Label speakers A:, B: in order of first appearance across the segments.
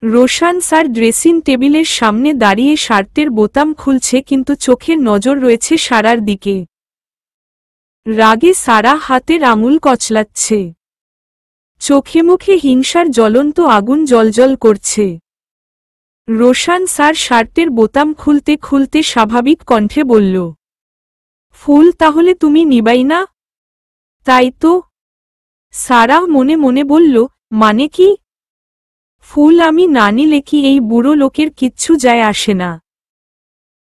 A: Roshan sir dressing টেবিলের সামনে দাঁড়িয়ে শার্টের বোতাম খুলছে, কিন্তু চোখের নজর রয়েছে সারার দিকে। রাগে সারা হাতের আঙুল কচলাচ্ছে। চোখে মুখে হিংসার জ্বলন্ত আগুন জ্বলজ্বল করছে। রোশান স্যার শার্টের বোতাম খুলতে খুলতে স্বাভাবিক কণ্ঠে বলল, ফুল তাহলে তুমি নিবাই না? তাই তো। সারা মনে মনে বলল, মানে কি? ফুল আমি না নিলে কি এই বুড়ো লোকের কিচ্ছু যায় আসে না?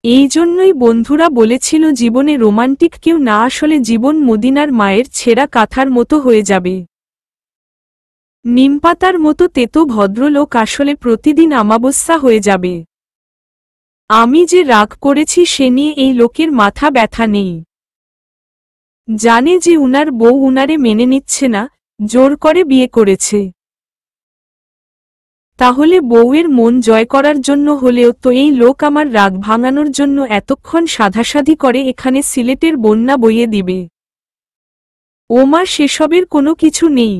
A: এই জন্যই বন্ধুরা বলেছিল জীবনে রোমান্টিক কেউ না আসলে জীবন মদিনার মায়ের ছেঁড়া কাঁথার মতো হয়ে যাবে। নিমপাতার মতো তেতো ভদ্রলোক আসলে প্রতিদিন আমাবস্যা হয়ে যাবে। আমি যে রাগ করেছি সে নিয়ে এই লোকের মাথা ব্যথা নেই। জানে যে উনার বউ উনারে মেনে নিচ্ছে না, জোর করে বিয়ে করেছে। তাহলে বউয়ের মন জয় করার জন্য হলেও তো এই লোক আমার রাগ ভাঙানোর জন্য এতক্ষণ সাধাসাধি করে এখানে সিলেটের বন্যা বইয়ে দিবে। ওমা, সেসবের কোনো কিছু নেই।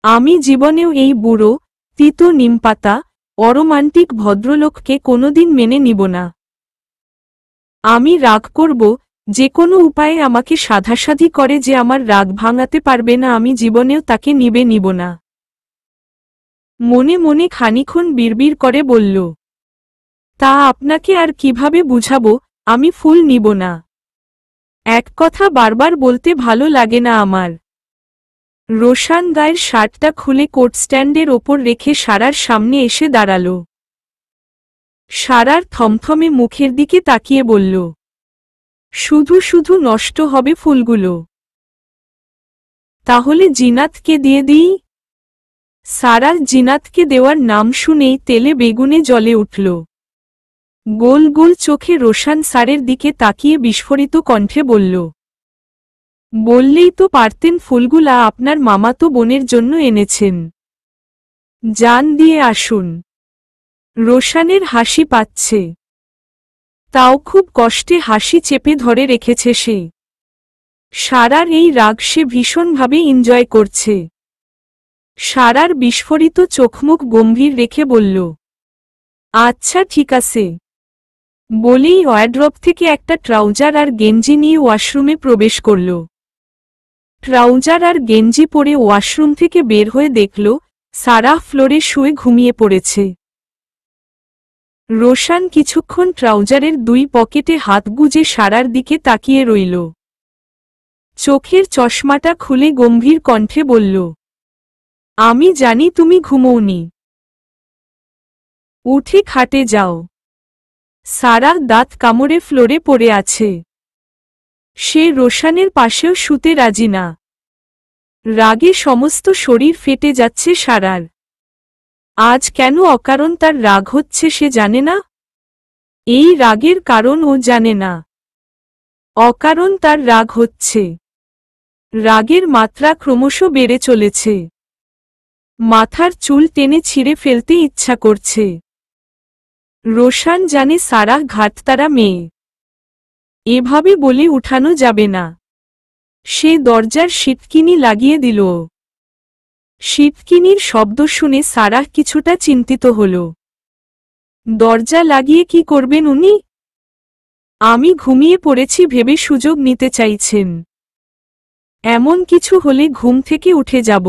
A: আমি জীবনেও এই বুড়ো, তিতো নিমপাতা, অরোমান্টিক ভদ্রলোককে কোনোদিন মেনে নিব না। আমি রাগ করব, যে কোনো উপায়ে আমাকে সাধাসাধি করে যে আমার রাগ ভাঙাতে পারবে না আমি জীবনেও তাকে নিব না। মনে মনে খানিক্ষণ বিড়বিড় করে বলল, তা আপনাকে আর কিভাবে বুঝাবো, আমি ফুল নিব না। এক কথা বারবার বলতে ভালো লাগে না আমার। রোশান গায়ের শার্টটা খুলে কোট স্ট্যান্ডের ওপর রেখে সারার সামনে এসে দাঁড়াল। সারার থমথমে মুখের দিকে তাকিয়ে বলল, শুধু শুধু নষ্ট হবে ফুলগুলো। তাহলে জিনাতকে দিয়ে দিই? সারা জিনাতকে দেওয়ার নাম শুনেই তেলে বেগুনে জ্বলে উঠল। গোল গোল চোখে রোশান স্যারের দিকে তাকিয়ে বিস্ফোরিত কণ্ঠে বলল, বললেই তো পারতেন ফুলগুলা আপনার মামাতো বোনের জন্য এনেছেন। জান দিয়ে আসুন। রোশানের হাসি পাচ্ছে, তাও খুব কষ্টে হাসি চেপে ধরে রেখেছে সে। সারার এই রাগ সে ভীষণভাবে এনজয় করছে। সারার বিস্ফোরিত চোখমুখ গম্ভীর রেখে বলল, আচ্ছা ঠিক আছে। বলেই ওয়ার্ড্রপ থেকে একটা ট্রাউজার আর গেঞ্জি নিয়ে ওয়াশরুমে প্রবেশ করল। ট্রাউজার আর গেঞ্জি পরে ওয়াশরুম থেকে বের হয়ে দেখল সারা ফ্লোরে শুয়ে ঘুমিয়ে পড়েছে। রোশান কিছুক্ষণ ট্রাউজারের দুই পকেটে হাত গুজে সারার দিকে তাকিয়ে রইল। চোখের চশমাটা খুলে গম্ভীর কণ্ঠে বলল, আমি জানি তুমি ঘুমোওনি। উঠে খাটে যাও। সারা দাঁত কামড়ে ফ্লোরে পড়ে আছে। সে রোশানের পাশেও শুতে রাজি না। রাগে সমস্ত শরীর ফেটে যাচ্ছে সারার। আজ কেন অকারণ তার রাগ হচ্ছে সে জানে না। এই রাগের কারণ ও জানে না। অকারণ তার রাগ হচ্ছে। রাগের মাত্রা ক্রমশ বেড়ে চলেছে। মাথার চুল টেনে ছিঁড়ে ফেলতে ইচ্ছা করছে। রোশান জানে সারা ঘাটতারা মেয়ে। এভাবে বলে উঠানো যাবে না। সে দরজার সিটকিনি লাগিয়ে দিল। সিটকিনির শব্দ শুনে সারা কিছুটা চিন্তিত হল। দরজা লাগিয়ে কি করবেন উনি? আমি ঘুমিয়ে পড়েছি ভেবে সুযোগ নিতে চাইছেন। এমন কিছু হলে ঘুম থেকে উঠে যাব।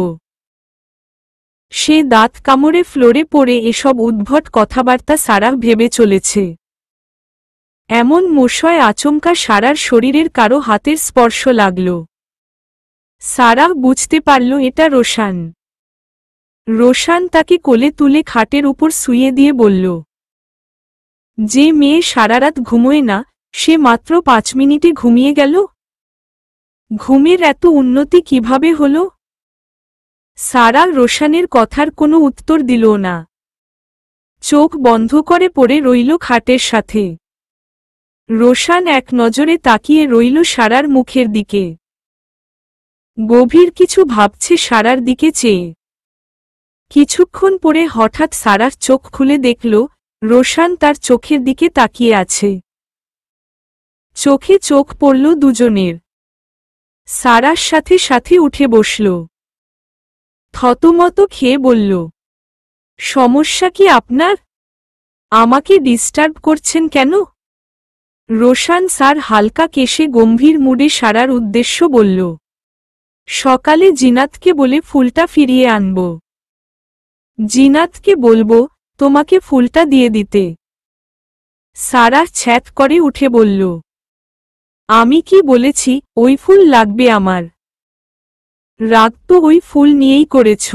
A: সে দাঁত কামড়ে ফ্লোরে পড়ে এসব উদ্ভট কথাবার্তা সারা ভেবে চলেছে। এমন মশায় আচমকা সারার শরীরের কারো হাতের স্পর্শ লাগল। সারা বুঝতে পারল এটা রোশান। রোশান তাকে কোলে তুলে খাটের উপর শুইয়ে দিয়ে বলল, যে মেয়ে সারারাত ঘুমোয় না সে মাত্র 5 মিনিটে ঘুমিয়ে গেল। ঘুমের এত উন্নতি কিভাবে হল? সারা রোশানের কথার কোনো উত্তর দিল না। চোখ বন্ধ করে পড়ে রইল খাটের সাথে। রোশান এক নজরে তাকিয়ে রইল সারার মুখের দিকে। গভীর কিছু ভাবছে সারার দিকে চেয়ে। কিছুক্ষণ পরে হঠাৎ সারার চোখ খুলে দেখল রোশান তার চোখের দিকে তাকিয়ে আছে। চোখে চোখ পড়ল দুজনের। সারার সাথে সাথে উঠে বসল। থতমত খেয়ে বলল, সমস্যা কি আপনার? আমাকে ডিস্টার্ব করছেন কেন? রোশান স্যার হালকা কেশে গম্ভীর মুডে সারার উদ্দেশ্য বলল। সকালে জিনাতকে বলে ফুলটা ফিরিয়ে আনব। জিনাতকে বলবো তোমাকে ফুলটা দিয়ে দিতে। সারা ছ্যাঁত করে উঠে বলল। আমি কি বলেছি ওই ফুল লাগবে আমার? রাগ তো ওই ফুল নিয়েই করেছ।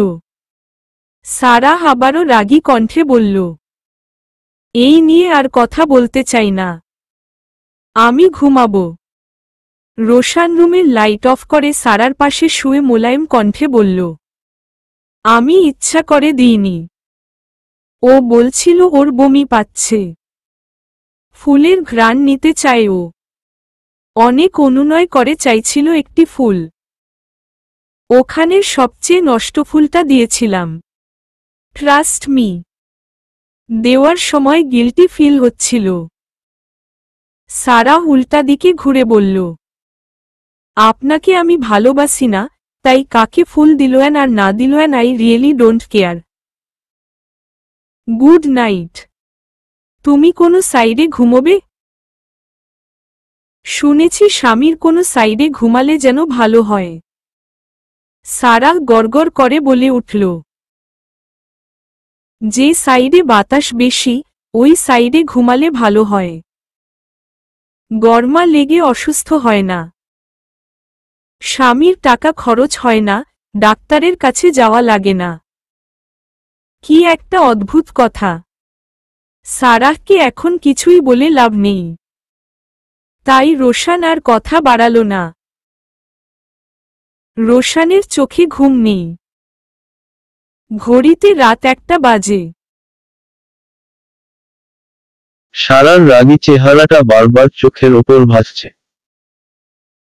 A: সারা আবারও রাগী কণ্ঠে বলল। এই নিয়ে আর কথা বলতে চাই না। আমি ঘুমাবো। রোশান রুমের লাইট অফ করে সারার পাশে শুয়ে মোলায়েম কণ্ঠে বলল। আমি ইচ্ছা করে দিইনি। ও বলছিল ওর বমি পাচ্ছে। ফুলের ঘ্রাণ নিতে চায় ও। অনেক অনুনয় করে চাইছিল একটি ফুল। ওখানের সবচেয়ে নষ্ট ফুলটা দিয়েছিলাম। Trust me. দেওয়ার সময় গিল্টি ফিল হচ্ছিল। সারা উল্টা দিকে ঘুরে বলল। আপনাকে আমি ভালোবাসি না, তাই কাকে ফুল দিলোয়ান আর না দিলোয়ান I really don't care. Good night. তুমি কোনো সাইডে ঘুমোবে? শুনেছি স্বামীর কোনো সাইডে ঘুমালে যেন ভালো হয়। সারা গড়গড় করে বলে উঠল। যে সাইডে বাতাস বেশি ওই সাইডে ঘুমালে ভালো হয়। গরমা লেগে অসুস্থ হয় না। স্বামীর টাকা খরচ হয় না, ডাক্তারের কাছে যাওয়া লাগে না। কি একটা অদ্ভুত কথা। সারাহকে এখন কিছুই বলে লাভ নেই। তাই রোশান আর কথা বাড়াল না। রোশানের চোখে ঘুম নেই। ঘড়িতে রাত 1টা বাজে।
B: সারার রাগী চেহারাটা বারবার চোখের ওপর ভাসছে।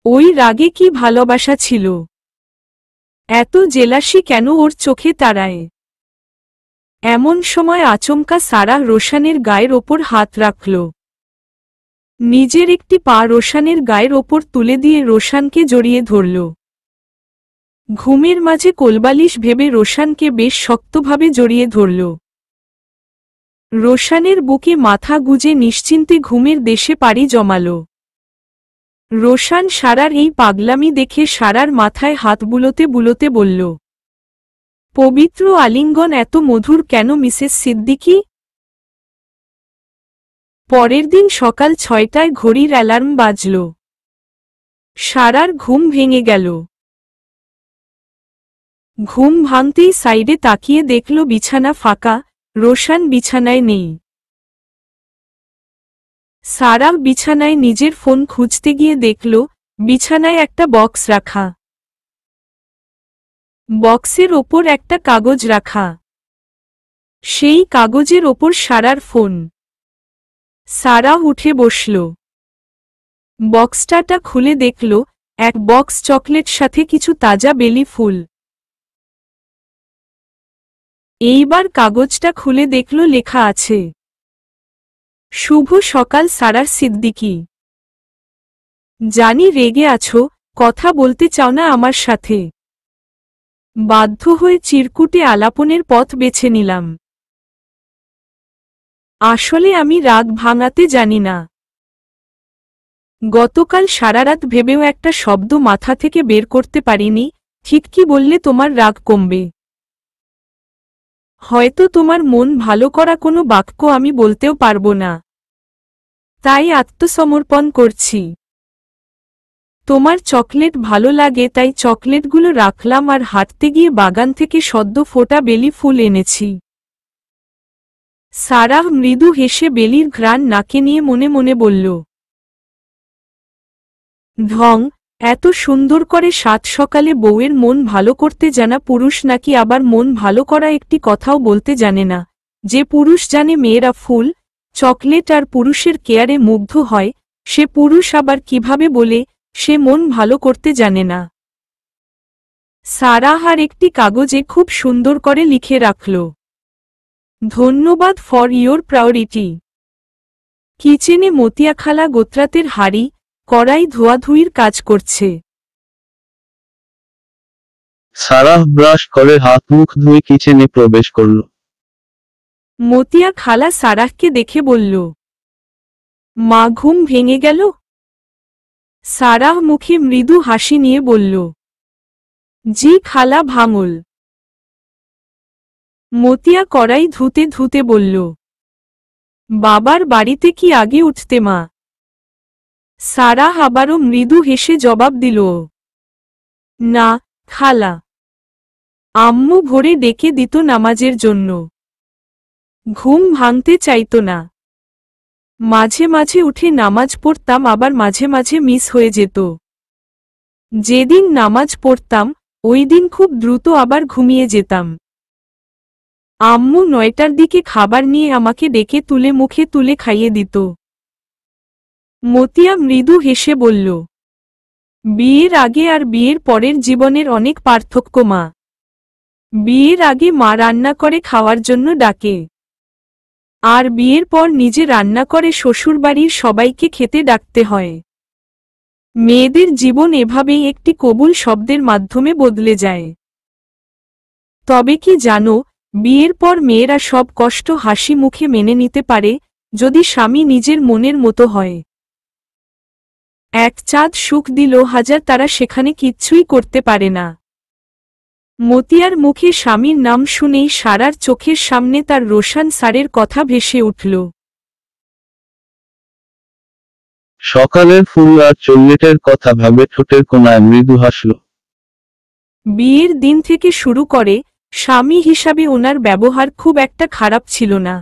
A: ওই রাগে কি ভালোবাসা ছিল? এত জেলাসি কেন ওর চোখে তাড়ায়? এমন সময় আচমকা সারা রোশানের গায়ের ওপর হাত রাখল। নিজের একটি পা রোশানের গায়ের ওপর তুলে দিয়ে রোশানকে জড়িয়ে ধরল। ঘুমের মাঝে কোলবালিশ ভেবে রোশানকে বেশ শক্তভাবে জড়িয়ে ধরল। রোশানের বুকে মাথা গুজে নিশ্চিন্তে ঘুমের দেশে পাড়ি জমাল। রোশান সারার এই পাগলামি দেখে সারার মাথায় হাত বুলোতে বুলোতে বলল। পবিত্র আলিঙ্গন এত মধুর কেন মিসেস সিদ্দিকী? পরের দিন সকাল 6টায় ঘড়ির অ্যালার্ম বাজল। সারার ঘুম ভেঙে গেল। ঘুম ভাঙতেই সাইডে তাকিয়ে দেখল বিছানা ফাঁকা, রোশান বিছানায় নেই। সারা বিছানায় নিজের ফোন খুঁজতে গিয়ে দেখল বিছানায় একটা বক্স রাখা। বক্সের ওপর একটা কাগজ রাখা। সেই কাগজের ওপর সারার ফোন। সারা উঠে বসল। বক্সটাটা খুলে দেখল এক বক্স চকলেট সাথে কিছু তাজা বেলি ফুল। এইবার কাগজটা খুলে দেখল লেখা আছে, শুভ সকাল সারার সিদ্দিকী। জানি রেগে আছো, কথা বলতে চাও না আমার সাথে। বাধ্য হয়ে চিরকুটে আলাপনের পথ বেছে নিলাম। আসলে আমি রাগ ভাঙাতে জানি না। গতকাল সারারাত ভেবেও একটা শব্দ মাথা থেকে বের করতে পারিনি, ঠিক কি বললে তোমার রাগ কমবে। হয়তো তোমার মন ভালো করা কোনো বাক্য আমি বলতেও পারবো না। তাই আত্মসমর্পণ করছি। তোমার চকলেট ভালো লাগে তাই চকলেটগুলো রাখলাম আর হাঁটতে গিয়ে বাগান থেকে সদ্য ফোটা বেলি ফুল এনেছি। সারাহ মৃদু হেসে বেলির ঘ্রাণ নাকে নিয়ে মনে মনে বলল। ঢং, এত সুন্দর করে সাত সকালে বউয়ের মন ভালো করতে জানা পুরুষ নাকি আবার মন ভালো করা একটি কথাও বলতে জানে না। যে পুরুষ জানে মেয়েরা ফুল, চকলেট আর পুরুষের কেয়ারে মুগ্ধ হয়, সে পুরুষ আবার কিভাবে বলে সে মন ভালো করতে জানে না। সারাহ আর একটি কাগজে খুব সুন্দর করে লিখে রাখল, ধন্যবাদ ফর ইয়োর প্রায়োরিটি। কিচেনে মতিয়াখালা গোত্রাতের হাড়ি কড়াই ধোয়াধুয়ির কাজ করছে।
B: সারাহ ব্রাশ করে হাত মুখ ধুয়ে কিচেনে প্রবেশ করল।
A: মতিয়া খালা সারাহকে দেখে বলল, মা ঘুম ভেঙে গেল? সারাহ মুখে মৃদু হাসি নিয়ে বলল, জি খালা ভাঙল। মতিয়া কড়াই ধুতে ধুতে বলল, বাবার বাড়িতে কি আগে উঠতে মা? সারাহ আবারও মৃদু হেসে জবাব দিল, না খালা, আম্মু ভোরে ডেকে দিত নামাজের জন্য। ঘুম ভাঙতে চাইত না। মাঝে মাঝে উঠে নামাজ পড়তাম, আবার মাঝে মাঝে মিস হয়ে যেত। যেদিন নামাজ পড়তাম ওই দিন খুব দ্রুত আবার ঘুমিয়ে যেতাম। আম্মু 9টার দিকে খাবার নিয়ে আমাকে ডেকে তুলে মুখে তুলে খাইয়ে দিত। মতিয়া মৃদু হেসে বলল, বিয়ের আগে আর বিয়ের পরের জীবনের অনেক পার্থক্য মা। বিয়ের আগে মা রান্না করে খাওয়ার জন্য ডাকে, আর বিয়ের পর নিজে রান্না করে শ্বশুরবাড়ির সবাইকে খেতে ডাকতে হয়। মেয়েদের জীবন এভাবেই একটি কবুল শব্দের মাধ্যমে বদলে যায়। তবে কি জানো, বিয়ের পর মেয়েরা সব কষ্ট হাসি মুখে মেনে নিতে পারে, যদি স্বামী নিজের মনের মতো হয়। এক চাঁদ সুখ দিল হাজার তারা সেখানে কিচ্ছুই করতে পারে না। মতিয়ার মুখে স্বামীর নাম শুনেই সারার চোখের সামনে তার রোশান স্যারের কথা ভেসে উঠল।
B: সকালের ফুল আর চল্লেটের কথা ভাবে ঠোঁটের কোণায় মৃদু হাসল।
A: বিয়ের দিন থেকে শুরু করে স্বামী হিসাবে ওনার ব্যবহার খুব একটা খারাপ ছিল না।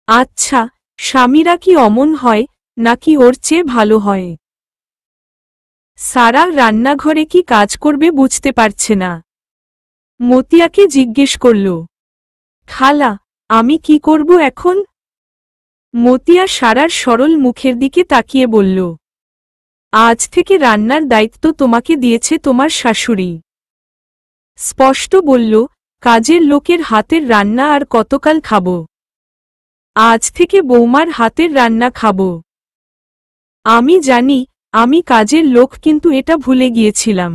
A: আচ্ছা, স্বামীরা কি অমন হয়, নাকি ওর চেয়ে ভালো হয়? সারা রান্নাঘরে কি কাজ করবে বুঝতে পারছে না। মতিয়াকে জিজ্ঞেস করল, খালা, আমি কি করব এখন? মতিয়া সারার সরল মুখের দিকে তাকিয়ে বলল, আজ থেকে রান্নার দায়িত্ব তোমাকে দিয়েছে তোমার শাশুড়ি। স্পষ্ট বলল, কাজের লোকের হাতের রান্না আর কতকাল খাব? আজ থেকে বৌমার হাতের রান্না খাব। আমি জানি আমি কাজের লোক, কিন্তু এটা ভুলে গিয়েছিলাম।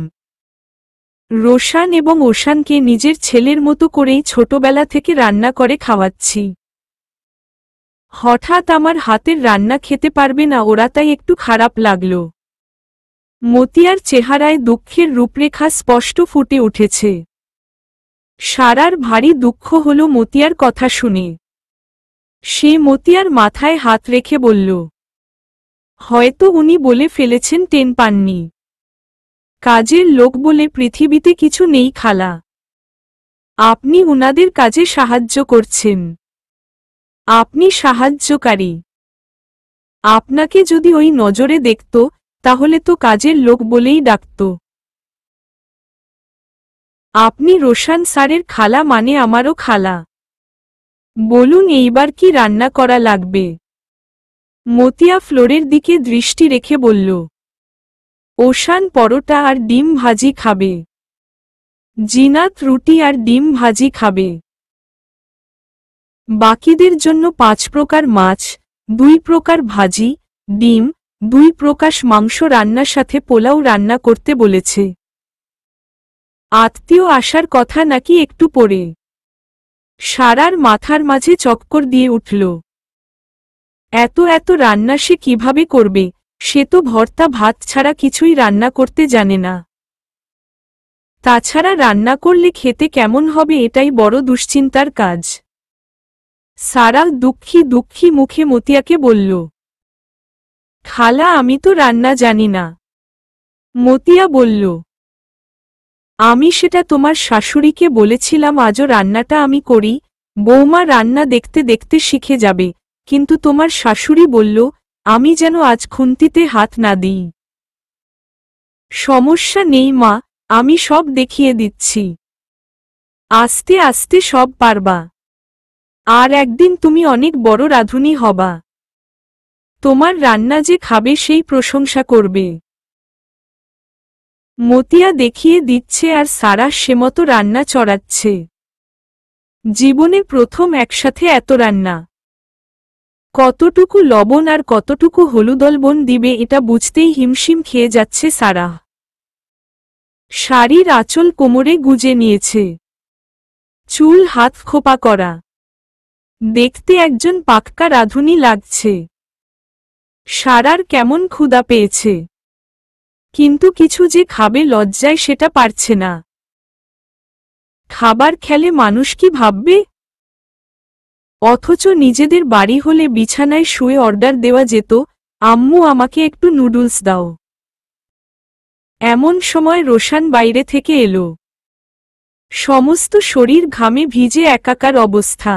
A: রোশান এবং ওশানকে নিজের ছেলের মতো করেই ছোটবেলা থেকে রান্না করে খাওয়াচ্ছি। হঠাৎ আমার হাতের রান্না খেতে পারবে না ওরা, তাই একটু খারাপ লাগল। মতিয়ার চেহারায় দুঃখের রূপরেখা স্পষ্ট ফুটে উঠেছে। সারার ভারী দুঃখ হল মতিয়ার কথা শুনে। সে মতিয়ার মাথায় হাত রেখে বলল, হয়তো উনি বলে ফেলেছেন, টেন পাননি। কাজের লোক বলে পৃথিবীতে কিছু নেই খালা। আপনি উনাদের কাজে সাহায্য করছেন। আপনি সাহায্যকারী। আপনাকে যদি ওই নজরে দেখত তাহলে তো কাজের লোক বলেই ডাকত। আপনি রোশান স্যারের খালা, মানে আমারও খালা। বলুন এইবার কি রান্না করা লাগবে? মতিয়া ফ্লোরের দিকে দৃষ্টি রেখে বলল, ওশান পরোটা আর ডিম ভাজি খাবে। জিনাত রুটি আর ডিম ভাজি খাবে। বাকিদের জন্য 5 প্রকার মাছ, 2 প্রকার ভাজি, ডিম, 2 প্রকার মাংস রান্নার সাথে পোলাও রান্না করতে বলেছে। আত্মীয় আসার কথা নাকি একটু পরে। সারার মাথার মাঝে চক্কর দিয়ে উঠল। এত এত রান্না সে কিভাবে করবে? সে তো ভর্তা ভাত ছাড়া কিছুই রান্না করতে জানে না। তাছাড়া রান্না করলে খেতে কেমন হবে এটাই বড় দুশ্চিন্তার কাজ। সারা দুঃখী দুঃখী মুখে মতিয়াকে বলল, খালা, আমি তো রান্না জানি না। মতিয়া বলল, আমি সেটা তোমার শাশুড়িকে বলেছিলাম আজও রান্নাটা আমি করি, বৌমা রান্না দেখতে দেখতে শিখে যাবে, কিন্তু তোমার শাশুড়ি বলল আমি যেন আজ খুন্তিতে হাত না দিই। সমস্যা নেই মা, আমি সব দেখিয়ে দিচ্ছি। আস্তে আস্তে সব পারবা। আর একদিন তুমি অনেক বড় রাঁধুনি হবা। তোমার রান্না যে খাবে সেই প্রশংসা করবে। মতিয়া দেখিয়ে দিচ্ছে আর সারা সেমতো রান্না চড়াচ্ছে। জীবনে প্রথম একসাথে এত রান্না। কতটুকু লবণ আর কতটুকু হলুদলবণ দিবে এটা বুঝতেই হিমশিম খেয়ে যাচ্ছে সারা। শাড়ির আঁচল কোমরে গুজে নিয়েছে। চুল হাত খোপা করা, দেখতে একজন পাক্কা রাঁধুনি লাগছে। সারার কেমন ক্ষুধা পেয়েছে, কিন্তু কিছু যে খাবে লজ্জায় সেটা পারছে না। খাবার খেলে মানুষ কি ভাববে? অথচ নিজেদের বাড়ি হলে বিছানায় শুয়ে অর্ডার দেওয়া যেত, আম্মু আমাকে একটু নুডলস দাও। এমন সময় রোশান বাইরে থেকে এলো। সমস্ত শরীর ঘামে ভিজে একাকার অবস্থা।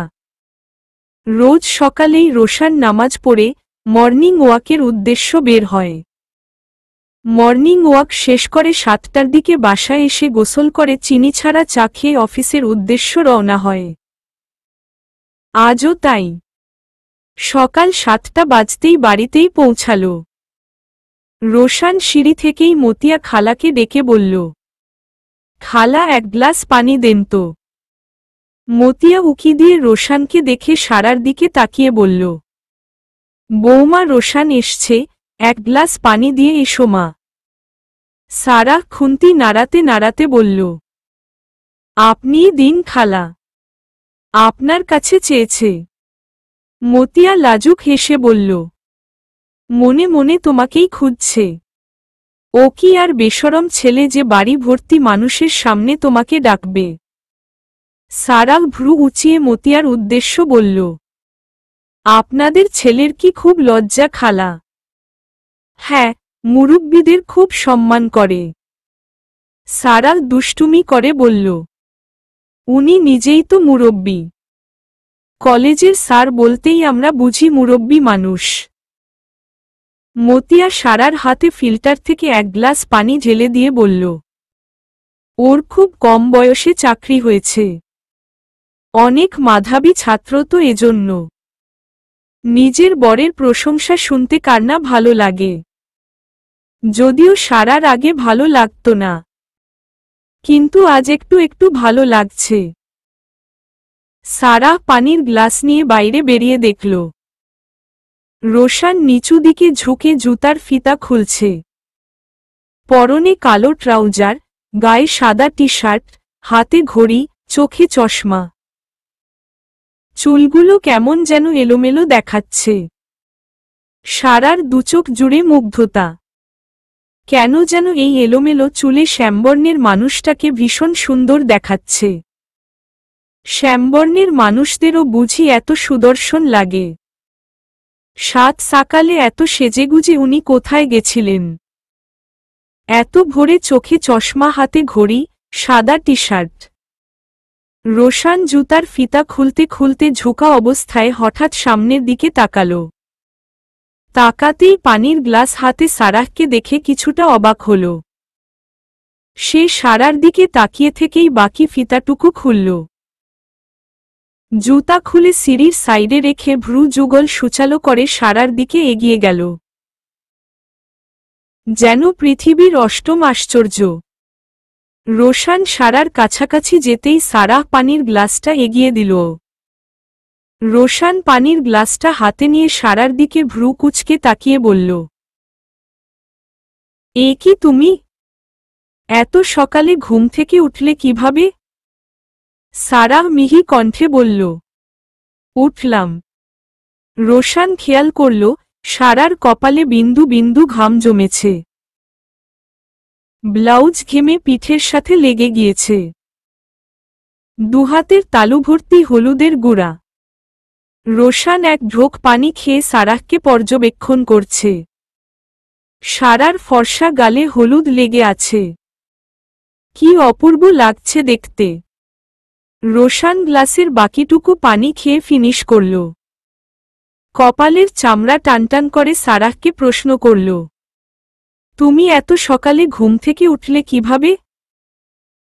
A: রোজ সকালেই রোশান নামাজ পড়ে মর্নিং ওয়াকের উদ্দেশ্য বের হয়। মর্নিং ওয়াক শেষ করে 7টার দিকে বাসায় এসে গোসল করে চিনি ছাড়া চা খেয়ে অফিসের উদ্দেশ্য রওনা হয়। আজও তাই। সকাল 7টা বাজতেই বাড়িতেই পৌঁছাল। রোশান সিঁড়ি থেকেই মতিয়া খালাকে ডেকে বলল, খালা এক গ্লাস পানি দেন তো। মতিয়া উকি দিয়ে রোশানকে দেখে সারার দিকে তাকিয়ে বলল, বৌমা রোশান এসছে, এক গ্লাস পানি দিয়ে এসো মা। সারা খুন্তি নাড়াতে নাড়াতে বলল, আপনিই দিন খালা, আপনার কাছে চেয়েছে। মতিয়া লাজুক হেসে বলল, মনে মনে তোমাকেই খুঁজছে। ও কি আর বেশরম ছেলে যে বাড়ি ভর্তি মানুষের সামনে তোমাকে ডাকবে? সারা ভ্রু উঁচিয়ে মতিয়ার উদ্দেশ্য বলল, আপনাদের ছেলের কি খুব লজ্জা খালা? হ্যাঁ, মুরব্বিদের খুব সম্মান করে। সারা দুষ্টুমি করে বলল, উনি নিজেই তো মুরব্বি। কলেজের স্যার বলতেই আমরা বুঝি মুরব্বি মানুষ। মতিয়া সারার হাতে ফিল্টার থেকে এক গ্লাস পানি ঢেলে দিয়ে বলল, ওর খুব কম বয়সে চাকরি হয়েছে। অনেক মাধাবী ছাত্র তো এজন্য। নিজের বরের প্রশংসা শুনতে কার না ভালো লাগে। যদিও সারার আগে ভালো লাগত না, কিন্তু আজ একটু একটু ভালো লাগছে। সারা পানির গ্লাস নিয়ে বাইরে বেরিয়ে দেখল রোশান নিচু দিকে ঝুঁকে জুতার ফিতা খুলছে। পরনে কালো ট্রাউজার, গায়ে সাদা টি শার্ট, হাতে ঘড়ি, চোখে চশমা। চুলগুলো কেমন যেন এলোমেলো দেখাচ্ছে। সারার দুচোখ জুড়ে মুগ্ধতা। কেন যেন এই এলোমেলো চুলে শ্যামবর্ণের মানুষটাকে ভীষণ সুন্দর দেখাচ্ছে। শ্যামবর্ণের মানুষদেরও বুঝি এত সুদর্শন লাগে। সাত সকালে এত সেজেগুজে উনি কোথায় গেছিলেন? এত ভোরে চোখে চশমা, হাতে ঘড়ি, সাদা টি শার্ট। রোশান জুতার ফিতা খুলতে খুলতে ঝোঁকা অবস্থায় হঠাৎ সামনের দিকে তাকাল। তাকাতেই পানির গ্লাস হাতে সারাহকে দেখে কিছুটা অবাক হল। সে সারার দিকে তাকিয়ে থেকেই বাকি ফিতাটুকু খুলল। জুতা খুলে সিঁড়ির সাইডে রেখে ভ্রু যুগল সুচালো করে সারার দিকে এগিয়ে গেল। যেন পৃথিবীর অষ্টম আশ্চর্য। রোশান সারার কাছাকাছি যেতেই সারাহ পানির গ্লাসটা এগিয়ে দিল। রোশান পানির গ্লাসটা হাতে নিয়ে সারার দিকে ভ্রু কুঁচকে তাকিয়ে বলল, এ কি তুমি? এত সকালে ঘুম থেকে উঠলে কিভাবে? সারাহ মিহি কণ্ঠে বলল, উঠলাম। রোশান খেয়াল করল সারার কপালে বিন্দু বিন্দু ঘাম জমেছে। ব্লাউজ ঘেমে পিঠের সাথে লেগে গিয়েছে। দুহাতের তালু ভর্তি হলুদের গুঁড়া। রোশান এক ঢোক পানি খেয়ে সারাহকে পর্যবেক্ষণ করছে। সারার ফর্সা গালে হলুদ লেগে আছে। কি অপূর্ব লাগছে দেখতে। রোশান গ্লাসের বাকিটুকু পানি খেয়ে ফিনিশ করল। কপালের চামড়া টানটান করে সারাহকে প্রশ্ন করল, তুমি এত সকালে ঘুম থেকে উঠলে কিভাবে?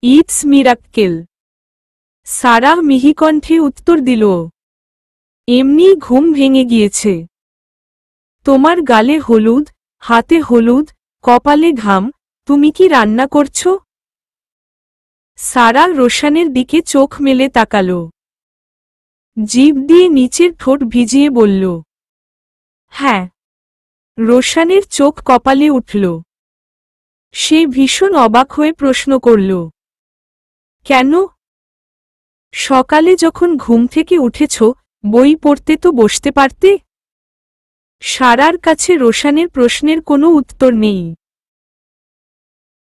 A: ইটস মিরাক্কেল। সারাহ মিহিকণ্ঠে উত্তর দিল, এমনিই ঘুম ভেঙে গিয়েছে। তোমার গালে হলুদ, হাতে হলুদ, কপালে ঘাম, তুমি কি রান্না করছো? সারাহ রোশানের দিকে চোখ মেলে তাকাল। জিভ দিয়ে নিচের ঠোঁট ভিজিয়ে বলল, হ্যাঁ। রোশানের চোখ কপালে উঠল। সে ভীষণ অবাক হয়ে প্রশ্ন করল, কেন? সকালে যখন ঘুম থেকে উঠেছ বই পড়তে তো বসতে পারতে। সারার কাছে রোশানের প্রশ্নের কোনো উত্তর নেই।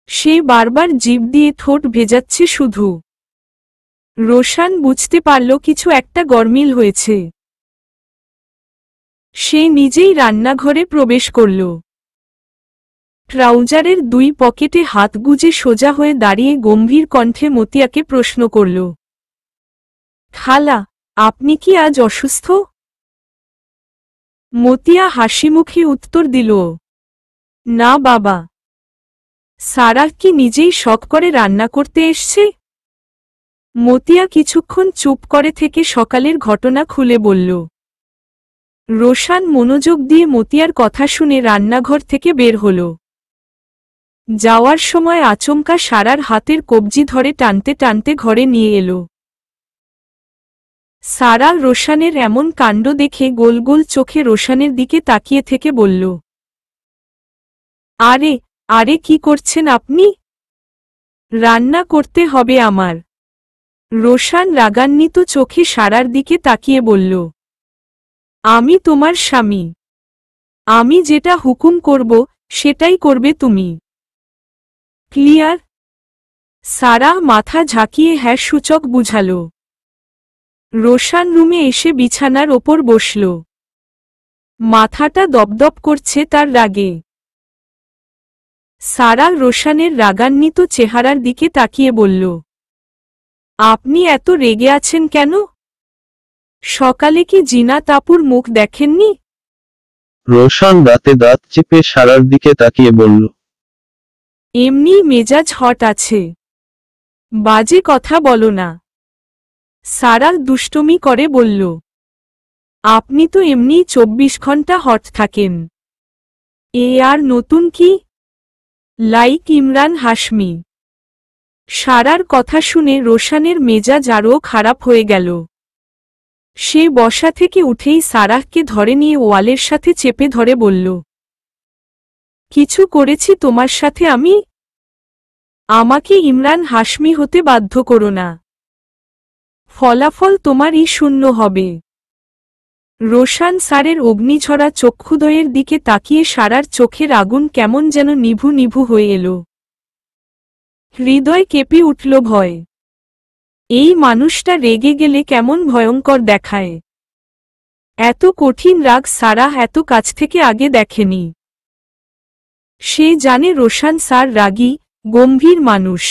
A: সে বারবার জিভ দিয়ে ঠোঁট ভেজাচ্ছে শুধু। রোশান বুঝতে পারল কিছু একটা গরমিল হয়েছে। সে নিজেই রান্নাঘরে প্রবেশ করল। ট্রাউজারের দুই পকেটে হাত গুজে সোজা হয়ে দাঁড়িয়ে গম্ভীর কণ্ঠে মতিয়াকে প্রশ্ন করল, খালা, আপনি কি আজ অসুস্থ? মতিয়া হাসিমুখে উত্তর দিল, না বাবা। সারাহ কি নিজেই শখ করে রান্না করতে এসছে? মতিয়া কিছুক্ষণ চুপ করে থেকে সকালের ঘটনা খুলে বলল। রোশান মনোযোগ দিয়ে মতিয়ার কথা শুনে রান্নাঘর থেকে বের হল। যাওয়ার সময় আচমকা সারার হাতের কবজি ধরে টানতে টানতে ঘরে নিয়ে এলো। সারা রোশানের এমন কাণ্ড দেখে গোল গোল চোখে রোশানের দিকে তাকিয়ে থেকে বলল, আরে আরে কি করছেন আপনি? রান্না করতে হবে আমার। রোশান রাগান্বিত চোখে সারার দিকে তাকিয়ে বলল, আমি তোমার স্বামী। আমি যেটা হুকুম করব সেটাই করবে তুমি। ক্লিয়ার? সারা মাথা ঝাঁকিয়ে হ্যাঁ সূচক বুঝাল। রোশান রুমে এসে বিছানার ওপর বসল। মাথাটা দপদপ করছে তার রাগে। সারা রোশানের রাগান্বিত চেহারার দিকে তাকিয়ে বলল, আপনি এত রেগে আছেন কেন? সকালে কি জিনাত আপুর মুখ দেখেননি?
B: রোশান দাঁতে দাঁত চেপে সারার দিকে তাকিয়ে বলল,
A: এমনি মেজাজ হট আছে। বাজে কথা বলো না। সারা দুষ্টমি করে বলল, আপনি তো এমনি 24 ঘন্টা হট থাকেন। এ আর নতুন কি? লাইক ইমরান হাশমি। সারার কথা শুনে রোশানের মেজাজ আরও খারাপ হয়ে গেল। সে বসা থেকে উঠেই সারাহকে ধরে নিয়ে ওয়ালের সাথে চেপে ধরে বলল, কিছু করেছি তোমার সাথে আমি? আমাকে ইমরান হাশমি হতে বাধ্য করো না। ফলাফল তোমারই শূন্য হবে। রোশান স্যারের অগ্নিঝরা চক্ষুদ্বয়ের দিকে তাকিয়ে সারার চোখের আগুন কেমন যেন নিভু নিভু হয়ে এলো। হৃদয় কেঁপে উঠল ভয়। এই মানুষটা রেগে গেলে কেমন ভয়ঙ্কর দেখায়। এত কঠিন রাগ সারাহ এত কাছ থেকে আগে দেখেনি। সে জানে রোশান স্যার রাগী, গম্ভীর মানুষ।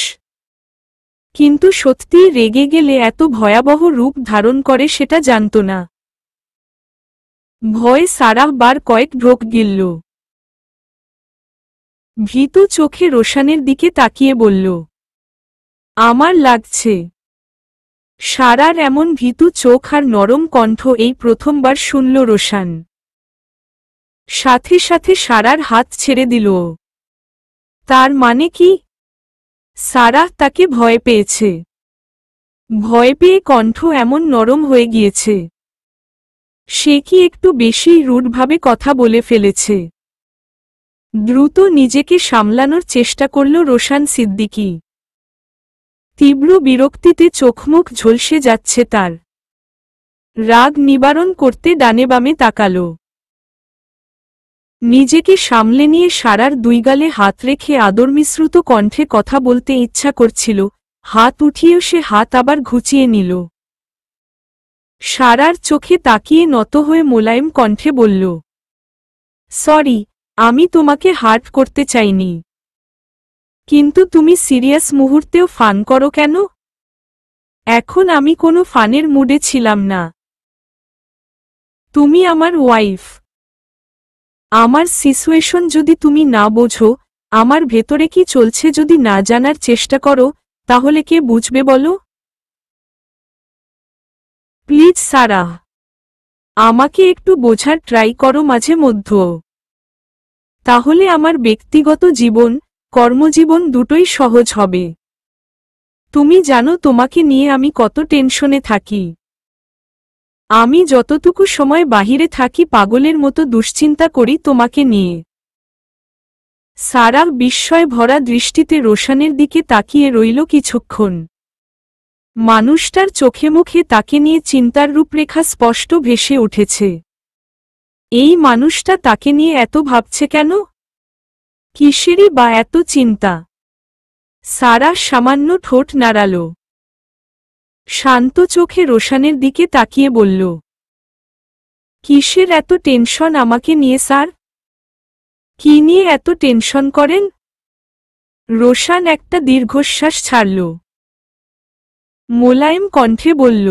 A: কিন্তু সত্যিই রেগে গেলে এত ভয়াবহ রূপ ধারণ করে সেটা জানত না। ভয়ে সারাহ বার কয়েক ঢোক গিলল। ভীতু চোখে রোশানের দিকে তাকিয়ে বলল, আমার লাগছে। সারার এমন ভীতু চোখ আর নরম কণ্ঠ এই প্রথমবার শুনল রোশান। সাথে সাথে সারার হাত ছেড়ে দিল। তার মানে কি? সারাহ তাকে ভয় পেয়েছে। ভয় পেয়ে কণ্ঠ এমন নরম হয়ে গিয়েছে। সে কি একটু বেশি রুডভাবে কথা বলে ফেলেছে? দ্রুত নিজেকে সামলানোর চেষ্টা করল রোশান সিদ্দিকী। তীব্র বিরক্তিতে চোখমুখ ঝলসে যাচ্ছে তার। রাগ নিবারণ করতে ডানে বামে তাকাল। নিজেকে সামলে নিয়ে সারার দুই গালে হাত রেখে আদরমিশ্রিত কণ্ঠে কথা বলতে ইচ্ছা করছিল, হাত উঠিয়েও সে হাত আবার ঘুচিয়ে নিল। সারার চোখে তাকিয়ে নত হয়ে মোলায়েম কণ্ঠে বলল, সরি, আমি তোমাকে হার্ট করতে চাইনি। কিন্তু তুমি সিরিয়াস মুহূর্তেও ফান করো কেন? এখন আমি কোনো ফানের মুডে ছিলাম না। তুমি আমার ওয়াইফ। আমার সিচুয়েশন যদি তুমি না বোঝো, আমার ভেতরে কি চলছে যদি না জানার চেষ্টা করো, তাহলে কে বুঝবে বলো? প্লিজ সারাহ, আমাকে একটু বোঝার ট্রাই করো মাঝে মধ্যে। তাহলে আমার ব্যক্তিগত জীবন, কর্মজীবন দুটোই সহজ হবে। তুমি জানো তোমাকে নিয়ে আমি কত টেনশনে থাকি। আমি যতটুকু সময় বাহিরে থাকি পাগলের মতো দুশ্চিন্তা করি তোমাকে নিয়ে। সারাহ বিস্ময় ভরা দৃষ্টিতে রোশানের দিকে তাকিয়ে রইল কিছুক্ষণ। মানুষটার চোখে মুখে তাকে নিয়ে চিন্তার রূপরেখা স্পষ্ট ভেসে উঠেছে। এই মানুষটা তাকে নিয়ে এত ভাবছে কেন? কিসেরই বা এত চিন্তা? সারা সামান্য ঠোঁট নাড়াল। শান্ত চোখে রোশানের দিকে তাকিয়ে বলল, কিসের এত টেনশন আমাকে নিয়ে স্যার? কি নিয়ে এত টেনশন করেন? রোশান একটা দীর্ঘশ্বাস ছাড়ল। মোলায়েম কণ্ঠে বলল,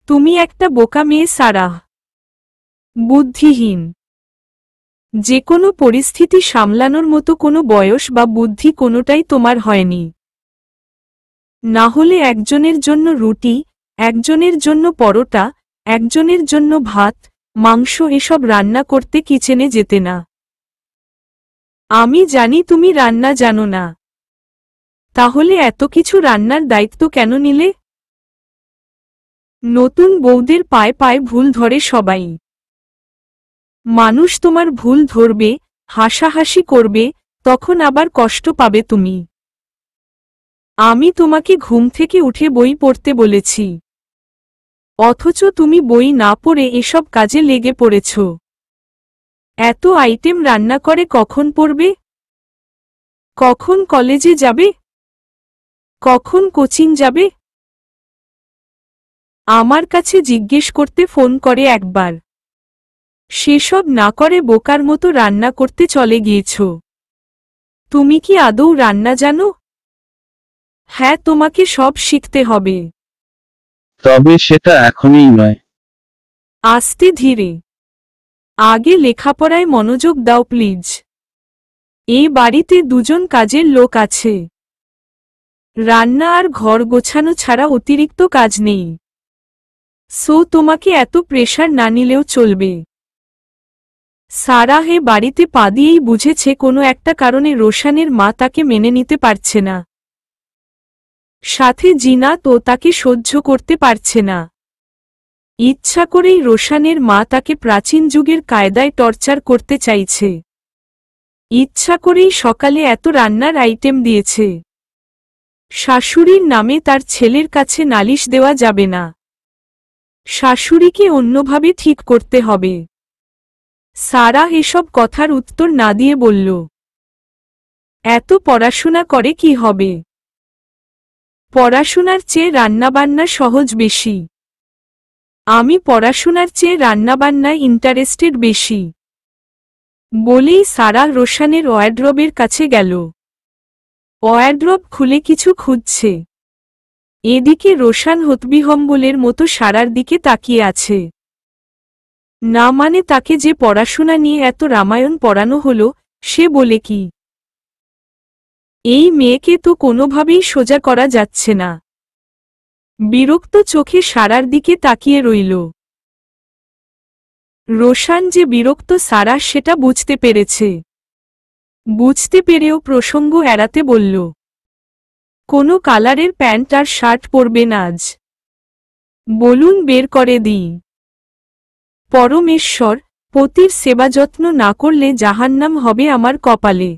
A: তুমি একটা বোকা মেয়ে সারাহ, বুদ্ধিহীন। যে কোনো পরিস্থিতি সামলানোর মতো কোনো বয়স বা বুদ্ধি কোনোটাই তোমার হয়নি। না হলে একজনের জন্য রুটি, একজনের জন্য পরোটা, একজনের জন্য ভাত, মাংস এসব রান্না করতে কিচেনে যেতে না। আমি জানি তুমি রান্না জানো না। তাহলে এত কিছু রান্নার দায়িত্ব কেন নিলে? নতুন বউদের পায়ে পায়ে ভুল ধরে সবাই। মানুষ তোমার ভুল ধরবে, হাসাহাসি করবে, তখন আবার কষ্ট পাবে তুমি। আমি তোমাকে ঘুম থেকে উঠে বই পড়তে বলেছি, অথচ তুমি বই না পড়ে এসব কাজে লেগে পড়েছ। এত আইটেম রান্না করে কখন পড়বে? কখন কলেজে যাবে? কখন কোচিং যাবে? আমার কাছে জিজ্ঞেস করতে ফোন করে একবার। সেসব না করে বোকার মতো রান্না করতে চলে গিয়েছ। তুমি কি আদৌ রান্না জানো? হ্যাঁ, তোমাকে সব শিখতে হবে।
B: তবে সেটা এখনই নয়।
A: আস্তে ধীরে। আগে লেখাপড়ায় মনোযোগ দাও প্লিজ। এই বাড়িতে দুজন কাজের লোক আছে। রান্না আর ঘর গোছানো ছাড়া অতিরিক্ত কাজ নেই। সো তোমাকে এত প্রেশার না নিলেও চলবে। সারাহ এ বাড়িতে পা দিয়েই বুঝেছে কোনো একটা কারণে রোশানের মা তাকে মেনে নিতে পারছে না। সাথে জিনাত ও তাকে সহ্য করতে পারছে না। ইচ্ছা করেই রোশানের মা তাকে প্রাচীন যুগের কায়দায় টর্চার করতে চাইছে। ইচ্ছা করেই সকালে এত রান্নার আইটেম দিয়েছে। শাশুড়ির নামে তার ছেলের কাছে নালিশ দেওয়া যাবে না। শাশুড়িকে অন্যভাবে ঠিক করতে হবে। সারাহ এসব কথার উত্তর না দিয়ে বলল, এত পড়াশোনা করে কি হবে? পড়াশোনার চেয়ে রান্নাবান্না সহজ বেশি। আমি পড়াশোনার চেয়ে রান্নাবান্নায় ইন্টারেস্টেড বেশি। বলেই সারাহ রোশানের ওয়ার্ড্রবের কাছে গেল। ওয়ার্ড্রব খুলে কিছু খুঁজছে। এদিকে রোশান হতবিহম্বলের মতো সারার দিকে তাকিয়ে আছে। না মানে তাকে যে পড়াশোনা নিয়ে এত রামায়ণ পড়ানো হলো, সে বলে কি? এই মেয়েকে তো কোনোভাবেই সোজা করা যাচ্ছে না। বিরক্ত চোখে সারার দিকে তাকিয়ে রইল। রোশান যে বিরক্ত সারাহ সেটা বুঝতে পেরেছে। বুঝতে পেরেও প্রসঙ্গ এড়াতে বলল, কোনো কালারের প্যান্ট আর শার্ট পরবেন আজ? বলুন বের করে দিই। পরমেশ্বর, পতির সেবা যত্ন না করলে জাহান্নাম হবে আমার কপালে।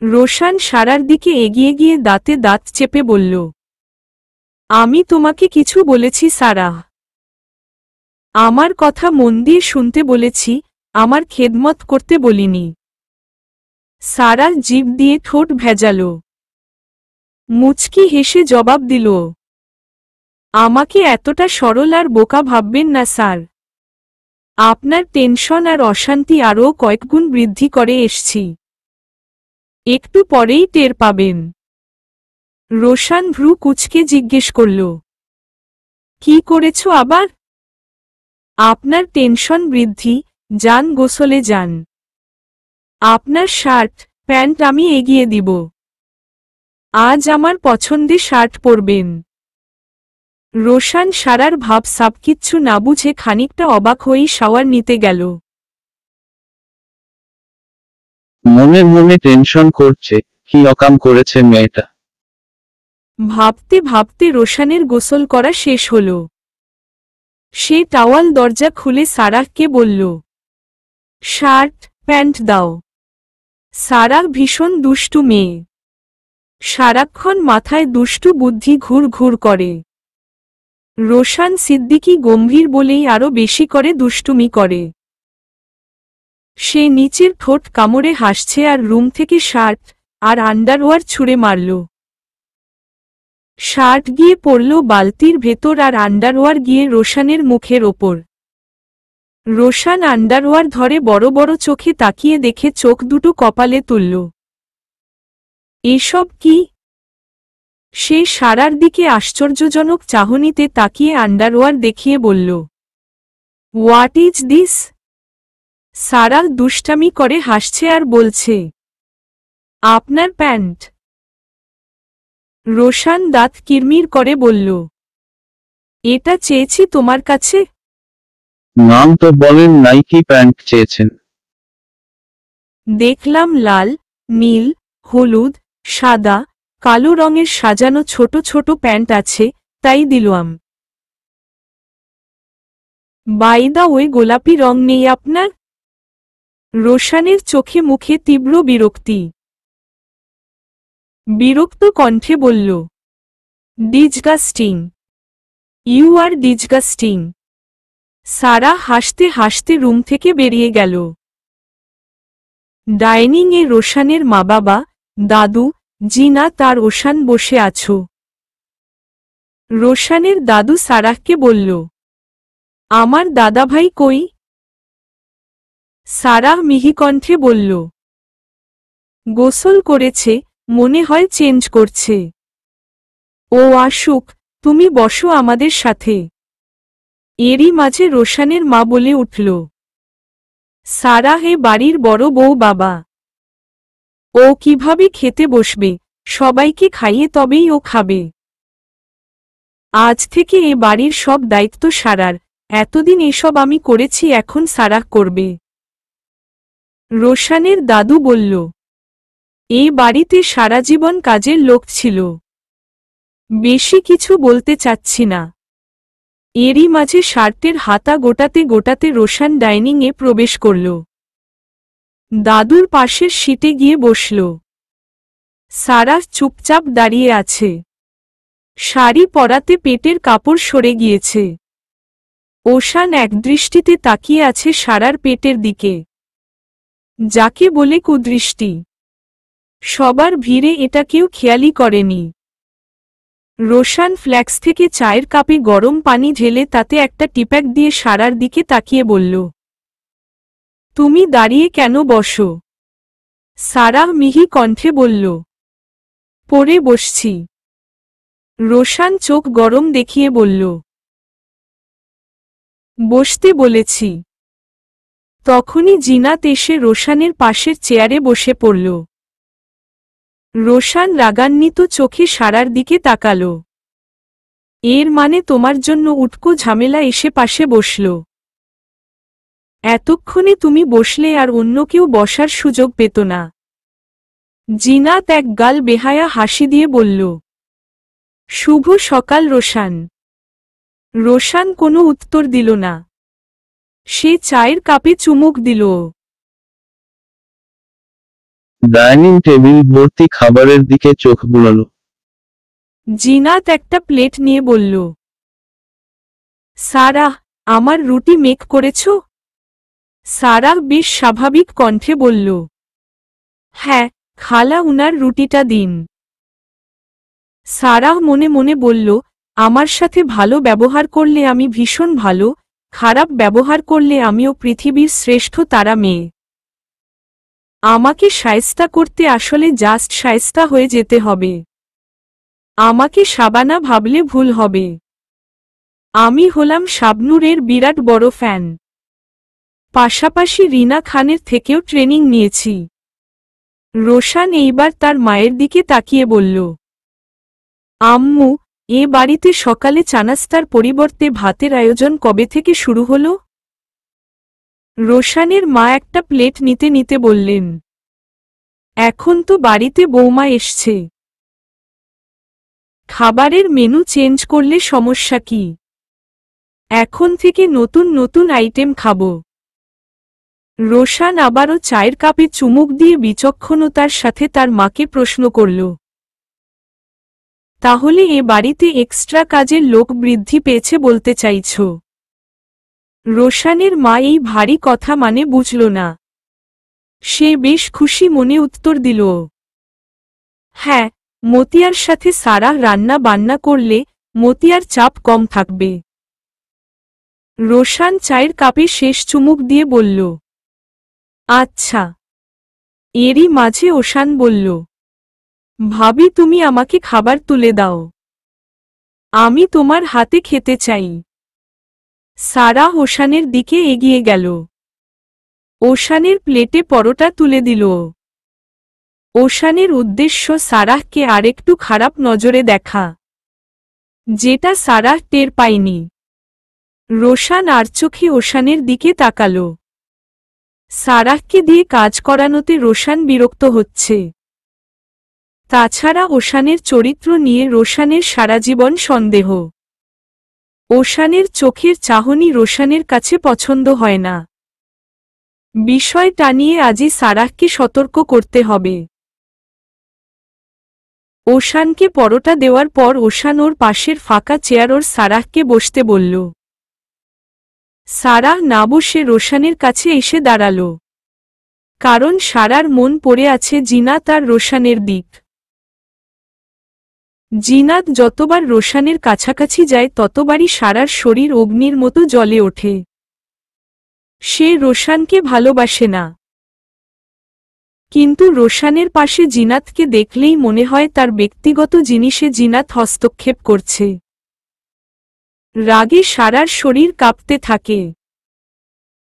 A: রোশান সারার দিকে এগিয়ে গিয়ে দাঁতে দাঁত চেপে বলল, আমি তোমাকে কিছু বলেছি সারাহ? আমার কথা মন দিয়ে শুনতে বলেছি, আমার খেদমত করতে বলিনি। সারাহ জিভ দিয়ে ঠোঁট ভেজাল। মুচকি হেসে জবাব দিল, আমাকে এতটা সরল আর বোকা ভাববেন না স্যার। আপনার টেনশন আর অশান্তি আরও কয়েকগুণ বৃদ্ধি করে এসছি। একটু পরেই টের পাবেন। রোশান ভ্রু কুঁচকে জিজ্ঞেস করল, কি করেছ আবার? আপনার টেনশন বৃদ্ধি, যান গোসলে যান। আপনার শার্ট, প্যান্ট আমি এগিয়ে দিব। আজ আমার পছন্দের শার্ট পরবেন। রোশান সারার ভাব সাব কিচ্ছু না বুঝে খানিকটা অবাক হয়েই শাওয়ার নিতে গেল।
B: মনে মনে টেনশন করছে, কি অকাম করেছে মেয়েটা।
A: ভাবতে ভাবতে রোশানের গোসল করা শেষ হল। সে টাওয়াল দরজা খুলে সারাহকে বলল, শার্ট, প্যান্ট দাও। সারাহ ভীষণ দুষ্টু মেয়ে। সারাক্ষণ মাথায় দুষ্টু বুদ্ধি ঘুর ঘুর করে। রোশান সিদ্দিকী গম্ভীর বলেই আরো বেশি করে দুষ্টুমি করে। সে নিচের ঠোঁট কামড়ে হাসছে আর রুম থেকে শার্ট আর আন্ডারওয়্যার ছুঁড়ে মারল। শার্ট গিয়ে পড়ল বালতির ভেতর আর আন্ডারওয়্যার গিয়ে রোশানের মুখের ওপর। রোশান আন্ডারওয়্যার ধরে বড় বড় চোখে তাকিয়ে দেখে চোখ দুটো কপালে তুলল। এসব কি? সে সারার দিকে আশ্চর্যজনক চাহনিতে তাকিয়ে আন্ডারওয়্যার দেখিয়ে বলল, হোয়াট ইজ দিস? সারা দুষ্টামি করে হাসছে আর বলছে, আপনার প্যান্ট। রোশান দাঁত কিরমির করে বলল, এটা চেয়েছি তোমার কাছে।
B: নাম তো বলেন নাই কি প্যান্ট চেয়েছেন?
A: দেখলাম লাল, নীল, হলুদ, সাদা, কালো রঙের সাজানো ছোট ছোট প্যান্ট আছে, তাই দিলাম। বাই দা ওয়ে গোলাপি রং নেই আপনার? রোশানের চোখে মুখে তীব্র বিরক্তি। বিরক্ত কণ্ঠে বলল, ডিসগাস্টিং, ইউ আর ডিসগাস্টিং। সারা হাসতে হাসতে রুম থেকে বেরিয়ে গেল। ডাইনিংয়ে রোশানের মা বাবা, দাদু, জিনা তার ওশান বসে আছো। রোশানের দাদু সারাহকে বলল, আমার দাদাভাই কই? সারাহ মিহিকণ্ঠে বলল, গোসল করেছে, মনে হয় চেঞ্জ করছে। ও আসুক, তুমি বসো আমাদের সাথে। এরই মাঝে রোশানের মা বলে উঠল, সারাহ এ বাড়ির বড় বউ বাবা। ও কিভাবে খেতে বসবে? সবাইকে খাইয়ে তবেই ও খাবে। আজ থেকে এ বাড়ির সব দায়িত্ব সারার। এতদিন এসব আমি করেছি, এখন সারাহ করবে। রোশানের দাদু বলল, এই বাড়িতে সারা জীবন কাজের লোক ছিল। বেশি কিছু বলতে চাচ্ছি না। এরই মাঝে শার্টের হাতা গোটাতে গোটাতে রোশান ডাইনিংয়ে প্রবেশ করল। দাদুর পাশের সিটে গিয়ে বসল। সারা চুপচাপ দাঁড়িয়ে আছে। শাড়ি পরাতে পেটের কাপড় সরে গিয়েছে। ওশান একদৃষ্টিতে তাকিয়ে আছে সারার পেটের দিকে, যাকে বলে কুদৃষ্টি। সবার ভিড়ে এটা কেউ খেয়ালই করেনি। রোশান ফ্ল্যাক্স থেকে চায়ের কাপে গরম পানি ঢেলে তাতে একটা টিপ্যাক দিয়ে সারার দিকে তাকিয়ে বলল, তুমি দাঁড়িয়ে কেন বসো? সারাহ মিহি কণ্ঠে বলল, পড়ে বসছি। রোশান চোখ গরম দেখিয়ে বলল, বসতে বলেছি। তখনই জিনাত এসে রোশানের পাশের চেয়ারে বসে পড়ল। রোশান রাগান্বিত চোখে সারার দিকে তাকাল। এর মানে তোমার জন্য উটকো ঝামেলা এসে পাশে বসল। এতক্ষণে তুমি বসলে আর অন্য কেউ বসার সুযোগ পেত না। জিনাত এক গাল বেহায়া হাসি দিয়ে বলল, শুভ সকাল রোশান। রোশান কোনো উত্তর দিল না। সে চায়ের কাপে চুমুক দিল।
B: ডাইনিং টেবিল ভর্তি খাবারের দিকে চোখ বুলাল।
A: জিনাত একটা প্লেট নিয়ে বলল, সারাহ, আমার রুটি মেক করেছ? সারাহ বেশ স্বাভাবিক কণ্ঠে বলল, হ্যাঁ, খালা উনার রুটিটা দিন। সারাহ মনে মনে বলল, আমার সাথে ভালো ব্যবহার করলে আমি ভীষণ ভালো, খারাপ ব্যবহার করলে আমিও পৃথিবীর শ্রেষ্ঠ তারা মেয়ে। আমাকে শায়েস্তা করতে আসলে জাস্ট শায়েস্তা হয়ে যেতে হবে। আমাকে শাবানা ভাবলে ভুল হবে। আমি হলাম শাবনূরের বিরাট বড় ফ্যান। পাশাপাশি রিনা খানের থেকেও ট্রেনিং নিয়েছি। রোশান এইবার তার মায়ের দিকে তাকিয়ে বলল, আম্মু, এ বাড়িতে সকালে চানাস্তার পরিবর্তে ভাতের আয়োজন কবে থেকে শুরু হলো? রোশানের মা একটা প্লেট নিতে নিতে বললেন, এখন তো বাড়িতে বৌমা এসছে। খাবারের মেনু চেঞ্জ করলে সমস্যা কি? এখন থেকে নতুন নতুন আইটেম খাব। রোশান আবারও চায়ের কাপে চুমুক দিয়ে বিচক্ষণতার সাথে তার মাকে প্রশ্ন করল, তাহলে এ বাড়িতে এক্সট্রা কাজের লোক বৃদ্ধি পেয়েছে বলতে চাইছ? রোশানের মা এই ভারী কথা মানে বুঝল না। সে বেশ খুশি মনে উত্তর দিল, হ্যাঁ, মতিয়ার সাথে সারাহ রান্না বান্না করলে মতিয়ার চাপ কম থাকবে। রোশান চায়ের কাপে শেষ চুমুক দিয়ে বলল, আচ্ছা। এরই মাঝে ওশান বলল, ভাবি তুমি আমাকে খাবার তুলে দাও, আমি তোমার হাতে খেতে চাই। সারাহ ওশানের দিকে এগিয়ে গেল। ওশানের প্লেটে পরোটা তুলে দিল। ওশানের উদ্দেশ্য সারাহকে আরেকটু খারাপ নজরে দেখা, যেটা সারাহ টের পায়নি। রোশান আর চোখে ওশানের দিকে তাকাল। সারাহকে দিয়ে কাজ করানোতে রোশান বিরক্ত হচ্ছে। তাছাড়া ওশানের চরিত্র নিয়ে রোশানের সারাজীবন সন্দেহ। ওশানের চোখের চাহনি রোশানের কাছে পছন্দ হয় না। বিষয়টা নিয়ে আজই সারাহকে সতর্ক করতে হবে। ওশানকে পরোটা দেওয়ার পর ওশান ওর পাশের ফাঁকা চেয়ার ওর সারাহকে বসতে বলল। সারাহ না বসে রোশানের কাছে এসে দাঁড়াল, কারণ সারার মন পড়ে আছে জিনাত আর রোশানের দিক। জিনাত যতবার রোশানের কাছাকাছি যায় ততবারই সারার শরীর অগ্নির মতো জ্বলে ওঠে। সে রোশানকে ভালোবাসে না, কিন্তু রোশানের পাশে জিনাতকে দেখলেই মনে হয় তার ব্যক্তিগত জিনিসে জিনাত হস্তক্ষেপ করছে। রাগে সারার শরীর কাঁপতে থাকে।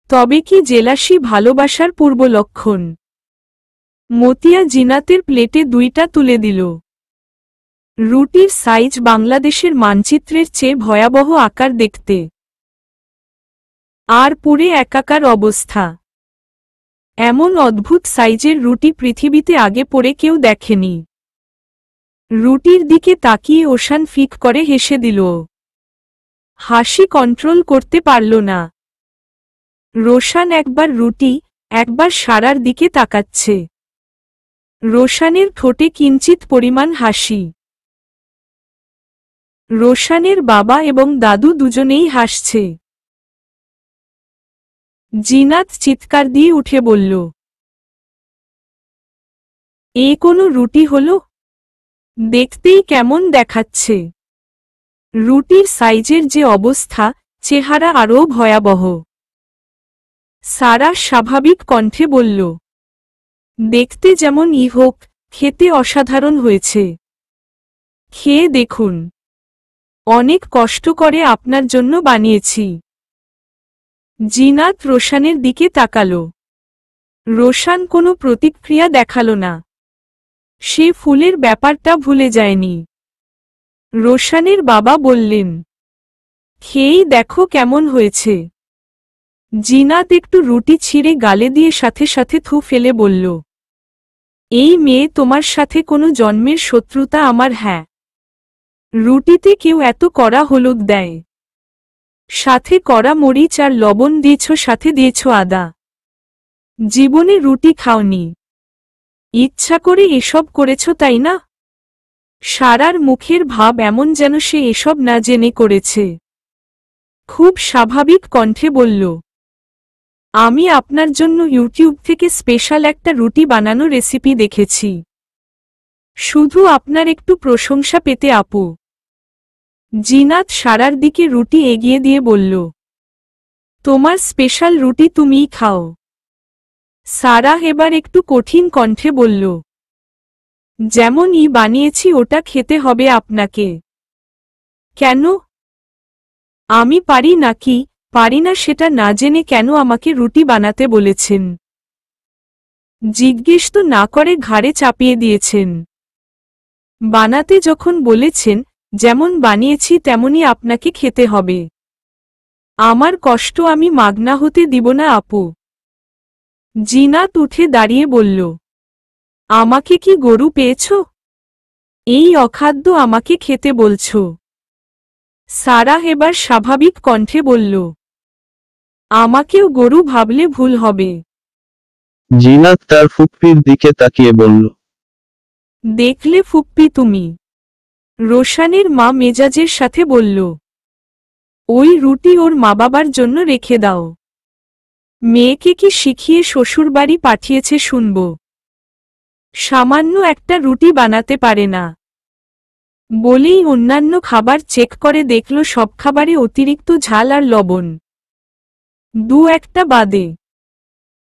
A: তবে কি জেলাসি ভালোবাসার পূর্ব লক্ষণ? মতিয়া জিনাতের প্লেটে 2টা তুলে দিল। রুটির সাইজ বাংলাদেশের মানচিত্রের চেয়ে ভয়াবহ আকার দেখতে, আর পুরে একাকার অবস্থা। এমন অদ্ভুত সাইজের রুটি পৃথিবীতে আগে পড়ে কেউ দেখেনি। রুটির দিকে তাকিয়ে ওশান ফিক করে হেসে দিল। হাসি কন্ট্রোল করতে পারল না। রোশান একবার রুটি, একবার সারার দিকে তাকাচ্ছে। রোশানের ঠোঁটে কিঞ্চিত পরিমাণ হাসি। রোশানের বাবা এবং দাদু দুজনেই হাসছে। জিনাত চিৎকার দিয়ে উঠে বলল, এ কোনো রুটি হলো? দেখতেই কেমন দেখাচ্ছে। রুটির সাইজের যে অবস্থা, চেহারা আরও ভয়াবহ। সারা স্বাভাবিক কণ্ঠে বলল, দেখতে যেমন হোক, খেতে অসাধারণ হয়েছে। খেয়ে দেখুন, অনেক কষ্ট করে আপনার জন্য বানিয়েছি। জিনাত রোশানের দিকে তাকাল। রোশান কোনো প্রতিক্রিয়া দেখাল না। সে ফুলের ব্যাপারটা ভুলে যায়নি। রোশানের বাবা বললেন, খেয়েই দেখো কেমন হয়েছে। জিনাত একটু রুটি ছিঁড়ে গালে দিয়ে সাথে সাথে থু ফেলে বলল, এই মেয়ে তোমার সাথে কোনো জন্মের শত্রুতা আমার। হ্যাঁ, রুটিতে কেউ এত কড়া হলুদ দেয়, সাথে কড়া মরিচ আর লবণ দিয়েছ, সাথে দিয়েছ আদা। জীবনে রুটি খাওনি, ইচ্ছা করে এসব করেছ তাই না? সারার মুখের ভাব এমন যেন সে এসব না জেনে করেছে। খুব স্বাভাবিক কণ্ঠে বলল, আমি আপনার জন্য ইউটিউব থেকে স্পেশাল একটা রুটি বানানো রেসিপি দেখেছি। শুধু আপনার একটু প্রশংসা পেতে আপু। জিনাত সারার দিকে রুটি এগিয়ে দিয়ে বলল, তোমার স্পেশাল রুটি তুমিই খাও। সারাহ এবার একটু কঠিন কণ্ঠে বলল, যেমনই বানিয়েছি ওটা খেতে হবে আপনাকে। কেন? আমি পারি নাকি পারি না সেটা না জেনে কেন আমাকে রুটি বানাতে বলেছেন? জিজ্ঞেস তো না করে ঘাড়ে চাপিয়ে দিয়েছেন। বানাতে যখন বলেছেন, যেমন বানিয়েছি তেমনই আপনাকে খেতে হবে। আমার কষ্ট আমি মাগনা হতে দিব না আপু। জিনাত উঠে দাঁড়িয়ে বলল, আমাকে কি গরু পেয়েছ? এই অখাদ্য আমাকে খেতে বলছ? সারাহ এবার স্বাভাবিক কণ্ঠে বলল, আমাকেও গরু ভাবলে ভুল হবে।
B: জিনাত তার ফুপ্পির দিকে তাকিয়ে বলল,
A: দেখলে ফুপ্পি তুমি, রোশানের মা মেজাজের সাথে বলল, ওই রুটি ওর মা বাবার জন্য রেখে দাও। মেয়েকে কি শিখিয়ে শ্বশুরবাড়ি পাঠিয়েছে শুনব। সামান্য একটা রুটি বানাতে পারে না। বলেই অন্যান্য খাবার চেক করে দেখল সব খাবারে অতিরিক্ত ঝাল আর লবণ। দু একটা বাদে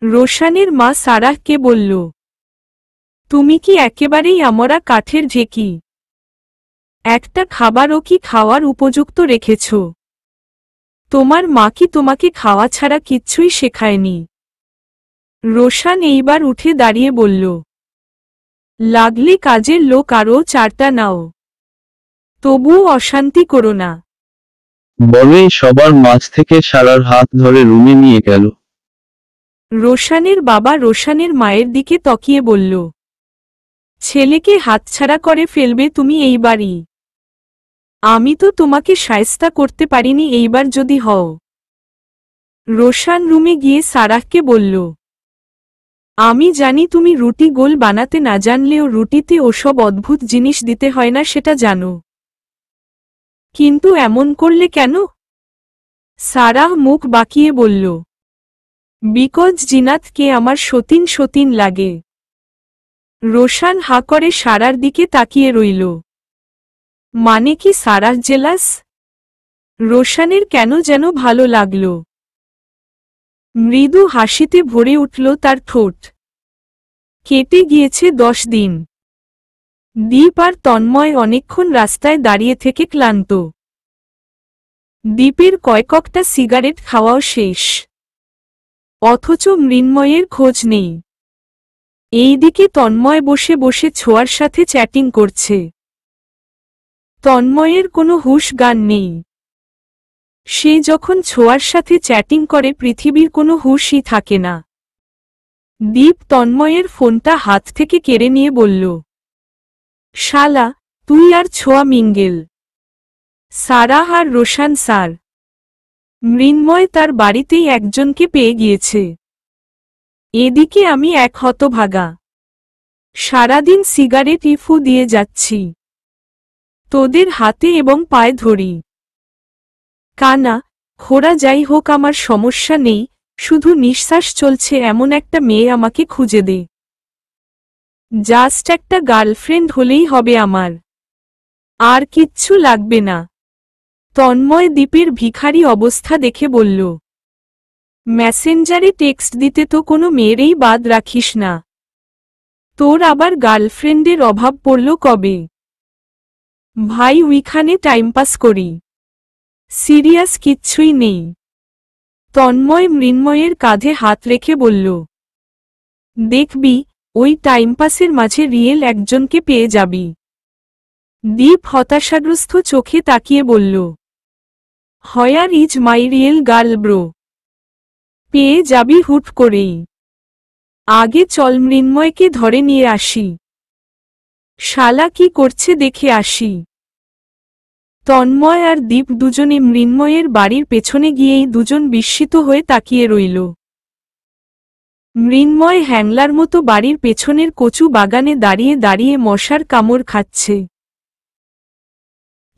A: রোশানের মা সারাহকে বলল, তুমি কি একেবারেই আমরা কাঠের ঢেকি? একটা খাবারও কি খাওয়ার উপযুক্ত রেখেছ? তোমার মা কি তোমাকে খাওয়া ছাড়া কিচ্ছুই শেখায়নি? রোশান এইবার উঠে দাঁড়িয়ে বলল, লাগলে কাজের লোক আরও 4টা নাও, তবুও অশান্তি করো না।
B: বলেই সবার মাঝ থেকে সারার হাত ধরে রুমে নিয়ে গেল।
A: রোশানের বাবা রোশানের মায়ের দিকে তাকিয়ে বলল, ছেলেকে হাতছাড়া করে ফেলবে তুমি এইবারই। আমি তো তোমাকে শায়েস্তা করতে পারিনি, এইবার যদি হও। রোশান রুমে গিয়ে সারাহকে বলল, আমি জানি তুমি রুটি গোল বানাতে না জানলেও রুটিতে ওসব অদ্ভুত জিনিস দিতে হয় না সেটা জানো, কিন্তু এমন করলে কেন? সারাহ মুখ বাঁকিয়ে বলল, বিকজ জিনাতকে আমার সতীন সতীন লাগে। রোশান হা করে সারার দিকে তাকিয়ে রইল। মানে কি সারাহ জেলাস? রোশানের কেন যেন ভালো লাগল। মৃদু হাসিতে ভরে উঠল তার ঠোঁট। কেটে গিয়েছে 10 দিন। দীপ আর তন্ময় অনেকক্ষণ রাস্তায় দাঁড়িয়ে থেকে ক্লান্ত। দীপের কয়েকটা সিগারেট খাওয়াও শেষ, অথচ মৃন্ময়ের খোঁজ নেই। এইদিকে তন্ময় বসে বসে ছোঁয়ার সাথে চ্যাটিং করছে। তন্ময়ের কোনো হুঁশ জ্ঞান নেই। সে যখন ছোঁয়ার সাথে চ্যাটিং করে পৃথিবীর কোনো হুঁশই থাকে না। দীপ তন্ময়ের ফোনটা হাত থেকে কেড়ে নিয়ে বলল, শালা, তুই আর ছোঁয়া মিঙ্গেল। সারাহ আর রোশান স্যার। মৃন্ময় তার বাড়িতেই একজনকে পেয়ে গিয়েছে। এদিকে আমি এক হতভাগা। সারাদিন সিগারেট ইফু দিয়ে যাচ্ছি। তোদের হাতে এবং পায়ে ধরি। কানা খোড়া যাই হোক আমার সমস্যা নেই, শুধু নিঃশ্বাস চলছে এমন একটা মেয়ে আমাকে খুঁজে দে। জাস্ট একটা গার্লফ্রেন্ড হলেই হবে আমার, আর কিচ্ছু লাগবে না। তন্ময় দীপের ভিখারি অবস্থা দেখে বলল, মেসেঞ্জারে টেক্সট দিতে তো কোনো মেয়েরই বাদ রাখিস না। তোর আবার গার্লফ্রেন্ডের অভাব পড়ল কবে? ভাই উইখানে টাইমপাস করি, সিরিয়াস কিচ্ছুই নেই। তন্ময় মৃন্ময়ের কাঁধে হাত রেখে বলল, দেখবি ওই টাইমপাসের মাঝে রিয়েল একজনকে পেয়ে যাবি। দীপ হতাশাগ্রস্ত চোখে তাকিয়ে বলল, where is my real girl bro? পেয়ে যাবি হুট করেই। আগে চল মৃন্ময়কে ধরে নিয়ে আসি। শালা কি করছে দেখে আসি। তন্ময় আর দীপ দুজনে মৃন্ময়ের বাড়ির পেছনে গিয়েই দুজন বিস্মিত হয়ে তাকিয়ে রইল। মৃন্ময় হ্যাংলার মতো বাড়ির পেছনের কচু বাগানে দাঁড়িয়ে দাঁড়িয়ে মশার কামড় খাচ্ছে।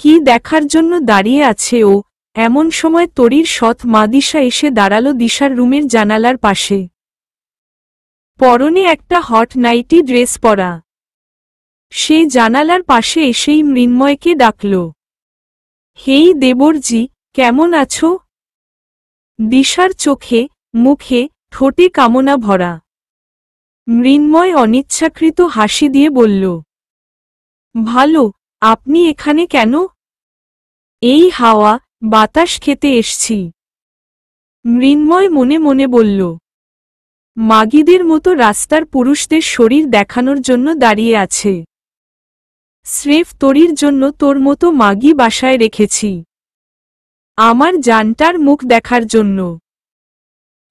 A: কি দেখার জন্য দাঁড়িয়ে আছে ও? এমন সময় তরির সৎ মা দিশা এসে দাঁড়ালো দিশার রুমের জানালার পাশে। পরনে একটা হট নাইটি ড্রেস পরা। সে জানালার পাশে এসেই মৃন্ময়কে ডাকল, হেই দেবরজি, কেমন আছো? দিশার চোখে মুখে ঠোঁটে কামনা ভরা। মৃন্ময় অনিচ্ছাকৃত হাসি দিয়ে বলল, ভালো, আপনি এখানে কেন? এই হাওয়া বাতাস খেতে এসছি। মৃন্ময় মনে মনে বলল, মাগিদের মতো রাস্তার পুরুষদের শরীর দেখানোর জন্য দাঁড়িয়ে আছে। স্রেফ তরির জন্য তোর মতো মাগি বাসায় রেখেছি, আমার জানটার মুখ দেখার জন্য।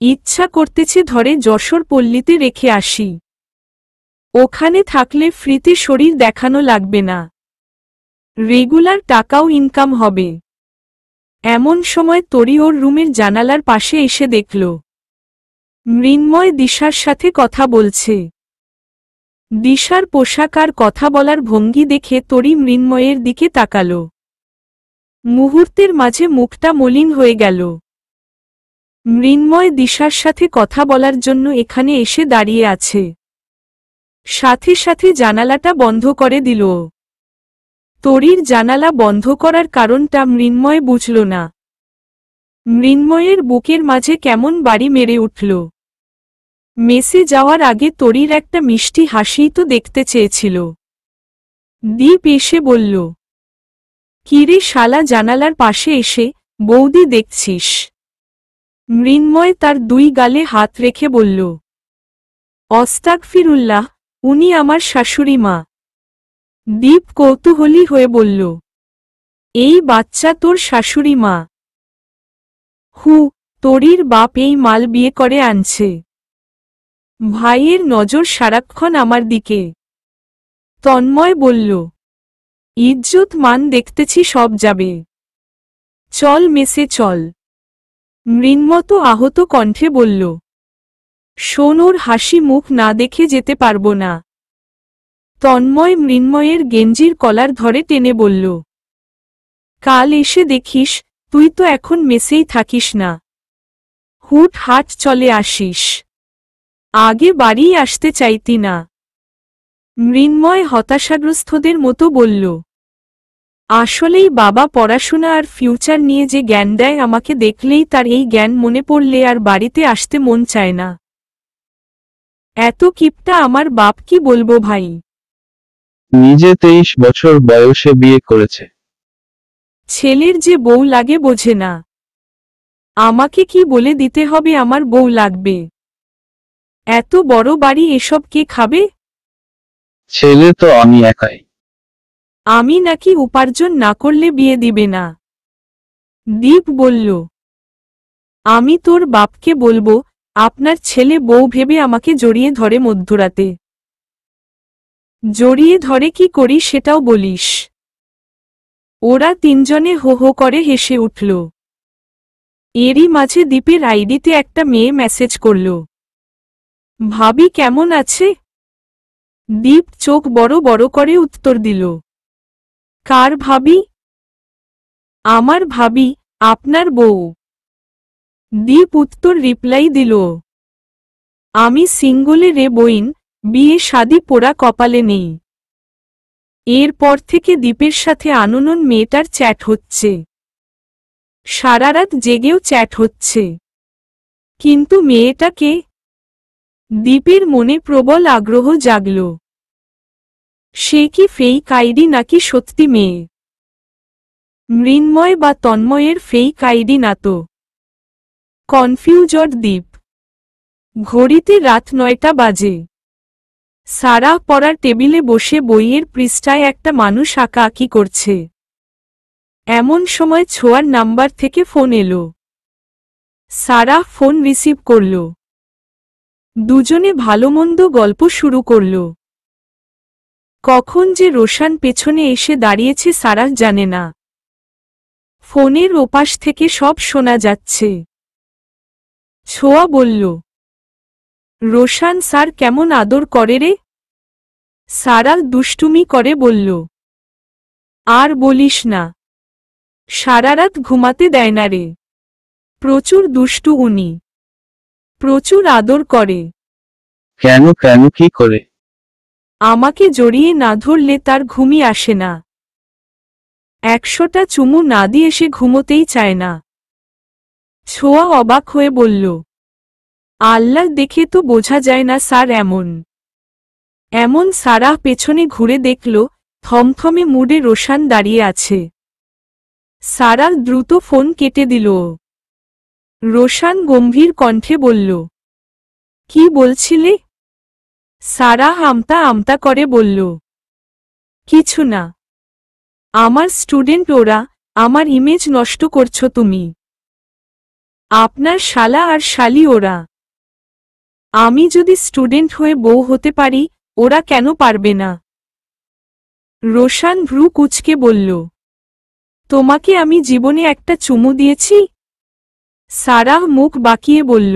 A: ইচ্ছা করতেছে ধরে যশোর পল্লীতে রেখে আসি। ওখানে থাকলে ফ্রিতে শরীর দেখানো লাগবে না, রেগুলার টাকাও ইনকাম হবে। এমন সময় তরি ওর রুমের জানালার পাশে এসে দেখল মৃন্ময় দিশার সাথে কথা বলছে। দিশার পোশাক আর কথা বলার ভঙ্গি দেখে তরি মৃন্ময়ের দিকে তাকাল। মুহূর্তের মাঝে মুখটা মলিন হয়ে গেল। মৃন্ময় দিশার সাথে কথা বলার জন্য এখানে এসে দাঁড়িয়ে আছে। সাথে সাথে জানালাটা বন্ধ করে দিল। তরির জানালা বন্ধ করার কারণটা মৃন্ময় বুঝল না। মৃন্ময়ের বুকের মাঝে কেমন বাড়ি মেরে উঠল। মেসে যাওয়ার আগে তরির একটা মিষ্টি হাসিই তো দেখতে চেয়েছিল। দীপ এসে বলল, কিরে শালা, জানালার পাশে এসে বৌদি দেখছিস? মৃন্ময় তার দুই গালে হাত রেখে বলল, অস্তাগফিরুল্লাহ, উনি আমার শাশুড়ি মা। দীপ কৌতূহলী হয়ে বলল, এই বাচ্চা তোর শাশুড়ি মা? তরির বাপ এই মাল বিয়ে করে আনছে। ভাইয়ের নজর সারাক্ষণ আমার দিকে। তন্ময় বলল, ইজ্জত মান দেখতেছি সব যাবে। চল মেসে চল। মৃন্ময় আহত কণ্ঠে বলল, শোন, ওর হাসি মুখ না দেখে যেতে পারবো না। তন্ময় মৃন্ময়ের গেঞ্জির কলার ধরে টেনে বলল, কাল এসে দেখিস, তুই তো এখন মেসেই থাকিস না, হুট হাট চলে আসিস। আগে বাড়ি আসতে চাইতি না। মৃন্ময় হতাশাগ্রস্তদের মতো বলল, আসলেই বাবা পড়াশোনা আর ফিউচার নিয়ে যে জ্ঞান দেয়, আমাকে দেখলেই তার এই জ্ঞান মনে পড়লে আর বাড়িতে আসতে মন চায় না। এত কিপটা আমার বাপ, কি বলবো ভাই।
B: নিজে 23 বছর বয়সে বিয়ে করেছে।
A: ছেলের যে বউ লাগে বোঝে না। আমাকে কি বলে দিতে হবে আমার বউ লাগবে? এত বড় বাড়ি, এসব কে খাবে?
B: ছেলে তো আমি একাই।
A: আমি নাকি উপার্জন না করলে বিয়ে দিবে না? দীপ বলল, আমি তোর বাপকে বলবো, আপনার ছেলে বউ ভেবে আমাকে জড়িয়ে ধরে মধ্যরাতে। জড়িয়ে ধরে কি করি সেটাও বলিস। ওরা তিনজনে হো হো করে হেসে উঠল। এরই মাঝে দীপের আইডিতে একটা মেয়ে মেসেজ করল, ভাবি কেমন আছে? দীপ চোখ বড় বড় করে উত্তর দিল, কার ভাবি? আমার ভাবি, আপনার বউ। দীপ উত্তর রিপ্লাই দিল, আমি সিঙ্গলে রে বইন, বিয়ে শাদি পোড়া কপালে নেই। এরপর থেকে দীপের সাথে আননোন মেয়েটার চ্যাট হচ্ছে। সারারাত জেগেও চ্যাট হচ্ছে। কিন্তু মেয়েটা কে? দীপের মনে প্রবল আগ্রহ জাগল। সে কি ফেক আইডি নাকি সত্যি মেয়ে? মৃন্ময় বা তন্ময়ের ফেক আইডি না তো? কনফিউজড দীপ। ঘড়িতে রাত 9টা বাজে। সারা পড়ার টেবিলে বসে বইয়ের পৃষ্ঠায় একটা মানুষ আঁকাআঁকি করছে। এমন সময় ছোঁয়ার নাম্বার থেকে ফোন এলো। সারা ফোন রিসিভ করল। দুজনে ভালোমন্দ গল্প শুরু করল। কখন যে রোশান পেছনে এসে দাঁড়িয়েছে সারা জানে না। ফোনের ওপাশ থেকে সব শোনা যাচ্ছে। ছোঁয়া বলল, রোশান স্যার কেমন আদর করে রে? সারা দুষ্টুমি করে বলল, আর বলিস না, সারারাত ঘুমাতে দেয় না রে। প্রচুর দুষ্টু উনি, প্রচুর আদর করে।
B: কেন কেন, কি করে?
A: আমাকে জড়িয়ে না ধরলে তার ঘুমই আসে না। 100টা চুমু না দিয়ে সে ঘুমোতেই চায় না। ছোঁয়া অবাক হয়ে বলল, আল্লাহ, দেখে তো বোঝা যায় না স্যার এমন। এমন সারা পেছনে ঘুরে দেখল, থমথমে মুডে রোশান দাঁড়িয়ে আছে। সারা দ্রুত ফোন কেটে দিল। রোশান গম্ভীর কণ্ঠে বলল, কি বলছিলে? সারা আমতা আমতা করে বলল, কিছু না। আমার স্টুডেন্ট ওরা, আমার ইমেজ নষ্ট করছো তুমি। আপনার শালা আর শালি ওরা। আমি যদি স্টুডেন্ট হয়ে বউ হতে পারি, ওরা কেন পারবে না? রোশান ভ্রু কুঁচকে বলল, তোমাকে আমি জীবনে একটা চুমু দিয়েছি? সারাহ মুখ বাঁকিয়ে বলল,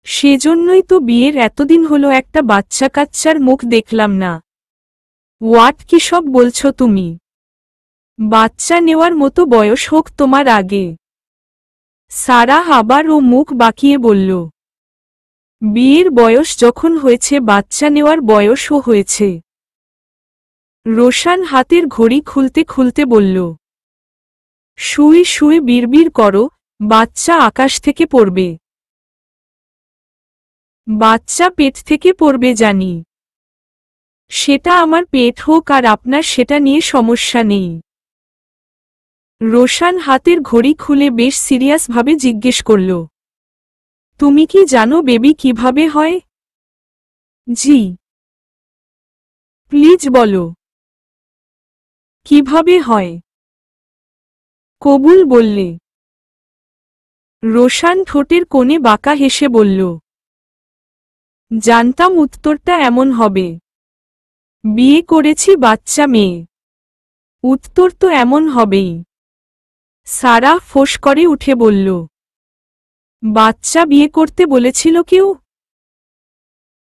A: সেজন্যই তো বিয়ের এতদিন হলো একটা বাচ্চা কাচ্চার মুখ দেখলাম না। হোয়াট কি সব বলছো তুমি? বাচ্চা নেওয়ার মতো বয়স হোক তোমার আগে। সারাহ আবার ও মুখ বাঁকিয়ে বলল। বিয়ের বয়স যখন হয়েছে বাচ্চা নেওয়ার বয়সও হয়েছে। রোশান হাতের ঘড়ি খুলতে খুলতে বলল। শুয়ে শুয়ে বিড়বিড় করো, বাচ্চা আকাশ থেকে পড়বে। বাচ্চা পেট থেকে পড়বে জানি। সেটা আমার পেট হোক আর আপনার সেটা নিয়ে সমস্যা নেই। রোশান হাতের ঘড়ি খুলে বেশ সিরিয়াসভাবে জিজ্ঞেস করল। তুমি কি জানো বেবি কিভাবে হয়? জি। প্লিজ বলো। কিভাবে হয়? কবুল বললে। রোশান ঠোঁটের কোণে বাঁকা হেসে বলল। জানতাম উত্তরটা এমন হবে। বিয়ে করেছি বাচ্চা মেয়ে। উত্তর তো এমন হবেই। সারাহ ফোঁস করে উঠে বলল। বাচ্চা বিয়ে করতে বলেছিল কেউ?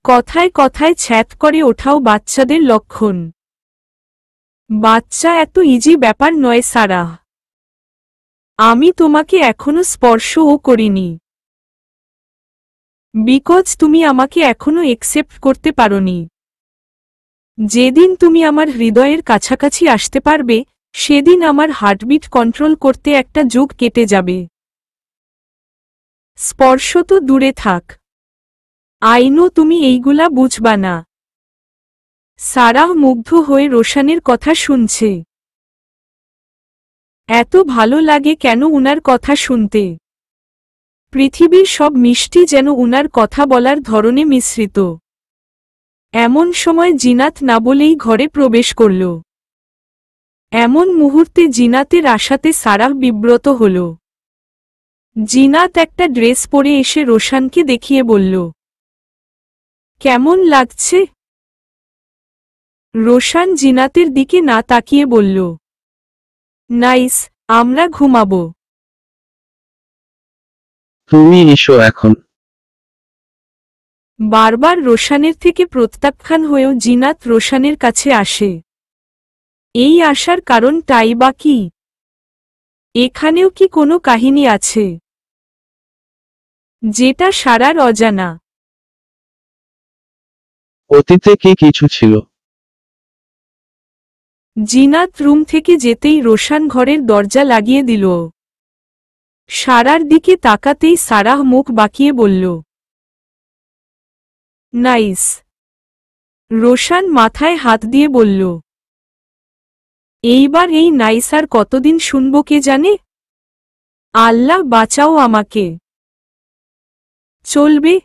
A: কথায় কথায় ছ্যাঁত করে ওঠাও বাচ্চাদের লক্ষণ। বাচ্চা এত ইজি ব্যাপার নয় সারাহ। আমি তোমাকে এখনো স্পর্শও করিনি। বিকজ তুমি আমাকে এখনো একসেপ্ট করতে পারোনি। যেদিন তুমি আমার হৃদয়ের কাছাকাছি আসতে পারবে, সেদিন আমার হার্টবিট কন্ট্রোল করতে একটা যুগ কেটে যাবে। স্পর্শ তো দূরে থাক। আইনো তুমি এইগুলা বুঝবা না। সারাহ মুগ্ধ হয়ে রোশানের কথা শুনছে। এত ভালো লাগে কেন উনার কথা শুনতে? পৃথিবীর সব মিষ্টি যেন উনার কথা বলার ধরনে মিশ্রিত। এমন সময় জিনাত না বলেই ঘরে প্রবেশ করল। এমন মুহূর্তে জিনাতের আশাতে সারাহ বিব্রত হল। জিনাত একটা ড্রেস পরে এসে রোশানকে দেখিয়ে বলল। কেমন লাগছে? রোশান জিনাতের দিকে না তাকিয়ে বলল। নাইস, আমরা ঘুমাবো।
B: তুমি এসো এখন।
A: বারবার রোশানের থেকে প্রত্যাখ্যান হয়েও জিনাত রোশানের কাছে আসে। এই আসার কারণটাই বা কি? এখানেও কি কোনো কাহিনী আছে যেটা সারার অজানা?
B: অতীতে কি কিছু ছিল?
A: জিনাত রুম থেকে যেতেই রোশান ঘরের দরজা লাগিয়ে দিল। সারার দিকে তাকাতেই সারাহ মুখ বাঁকিয়ে বলল। নাইস। রোশান মাথায় হাত দিয়ে বলল। এইবার এই নাইস আর কতদিন শুনব কে জানে? আল্লাহ বাঁচাও আমাকে। চলবে।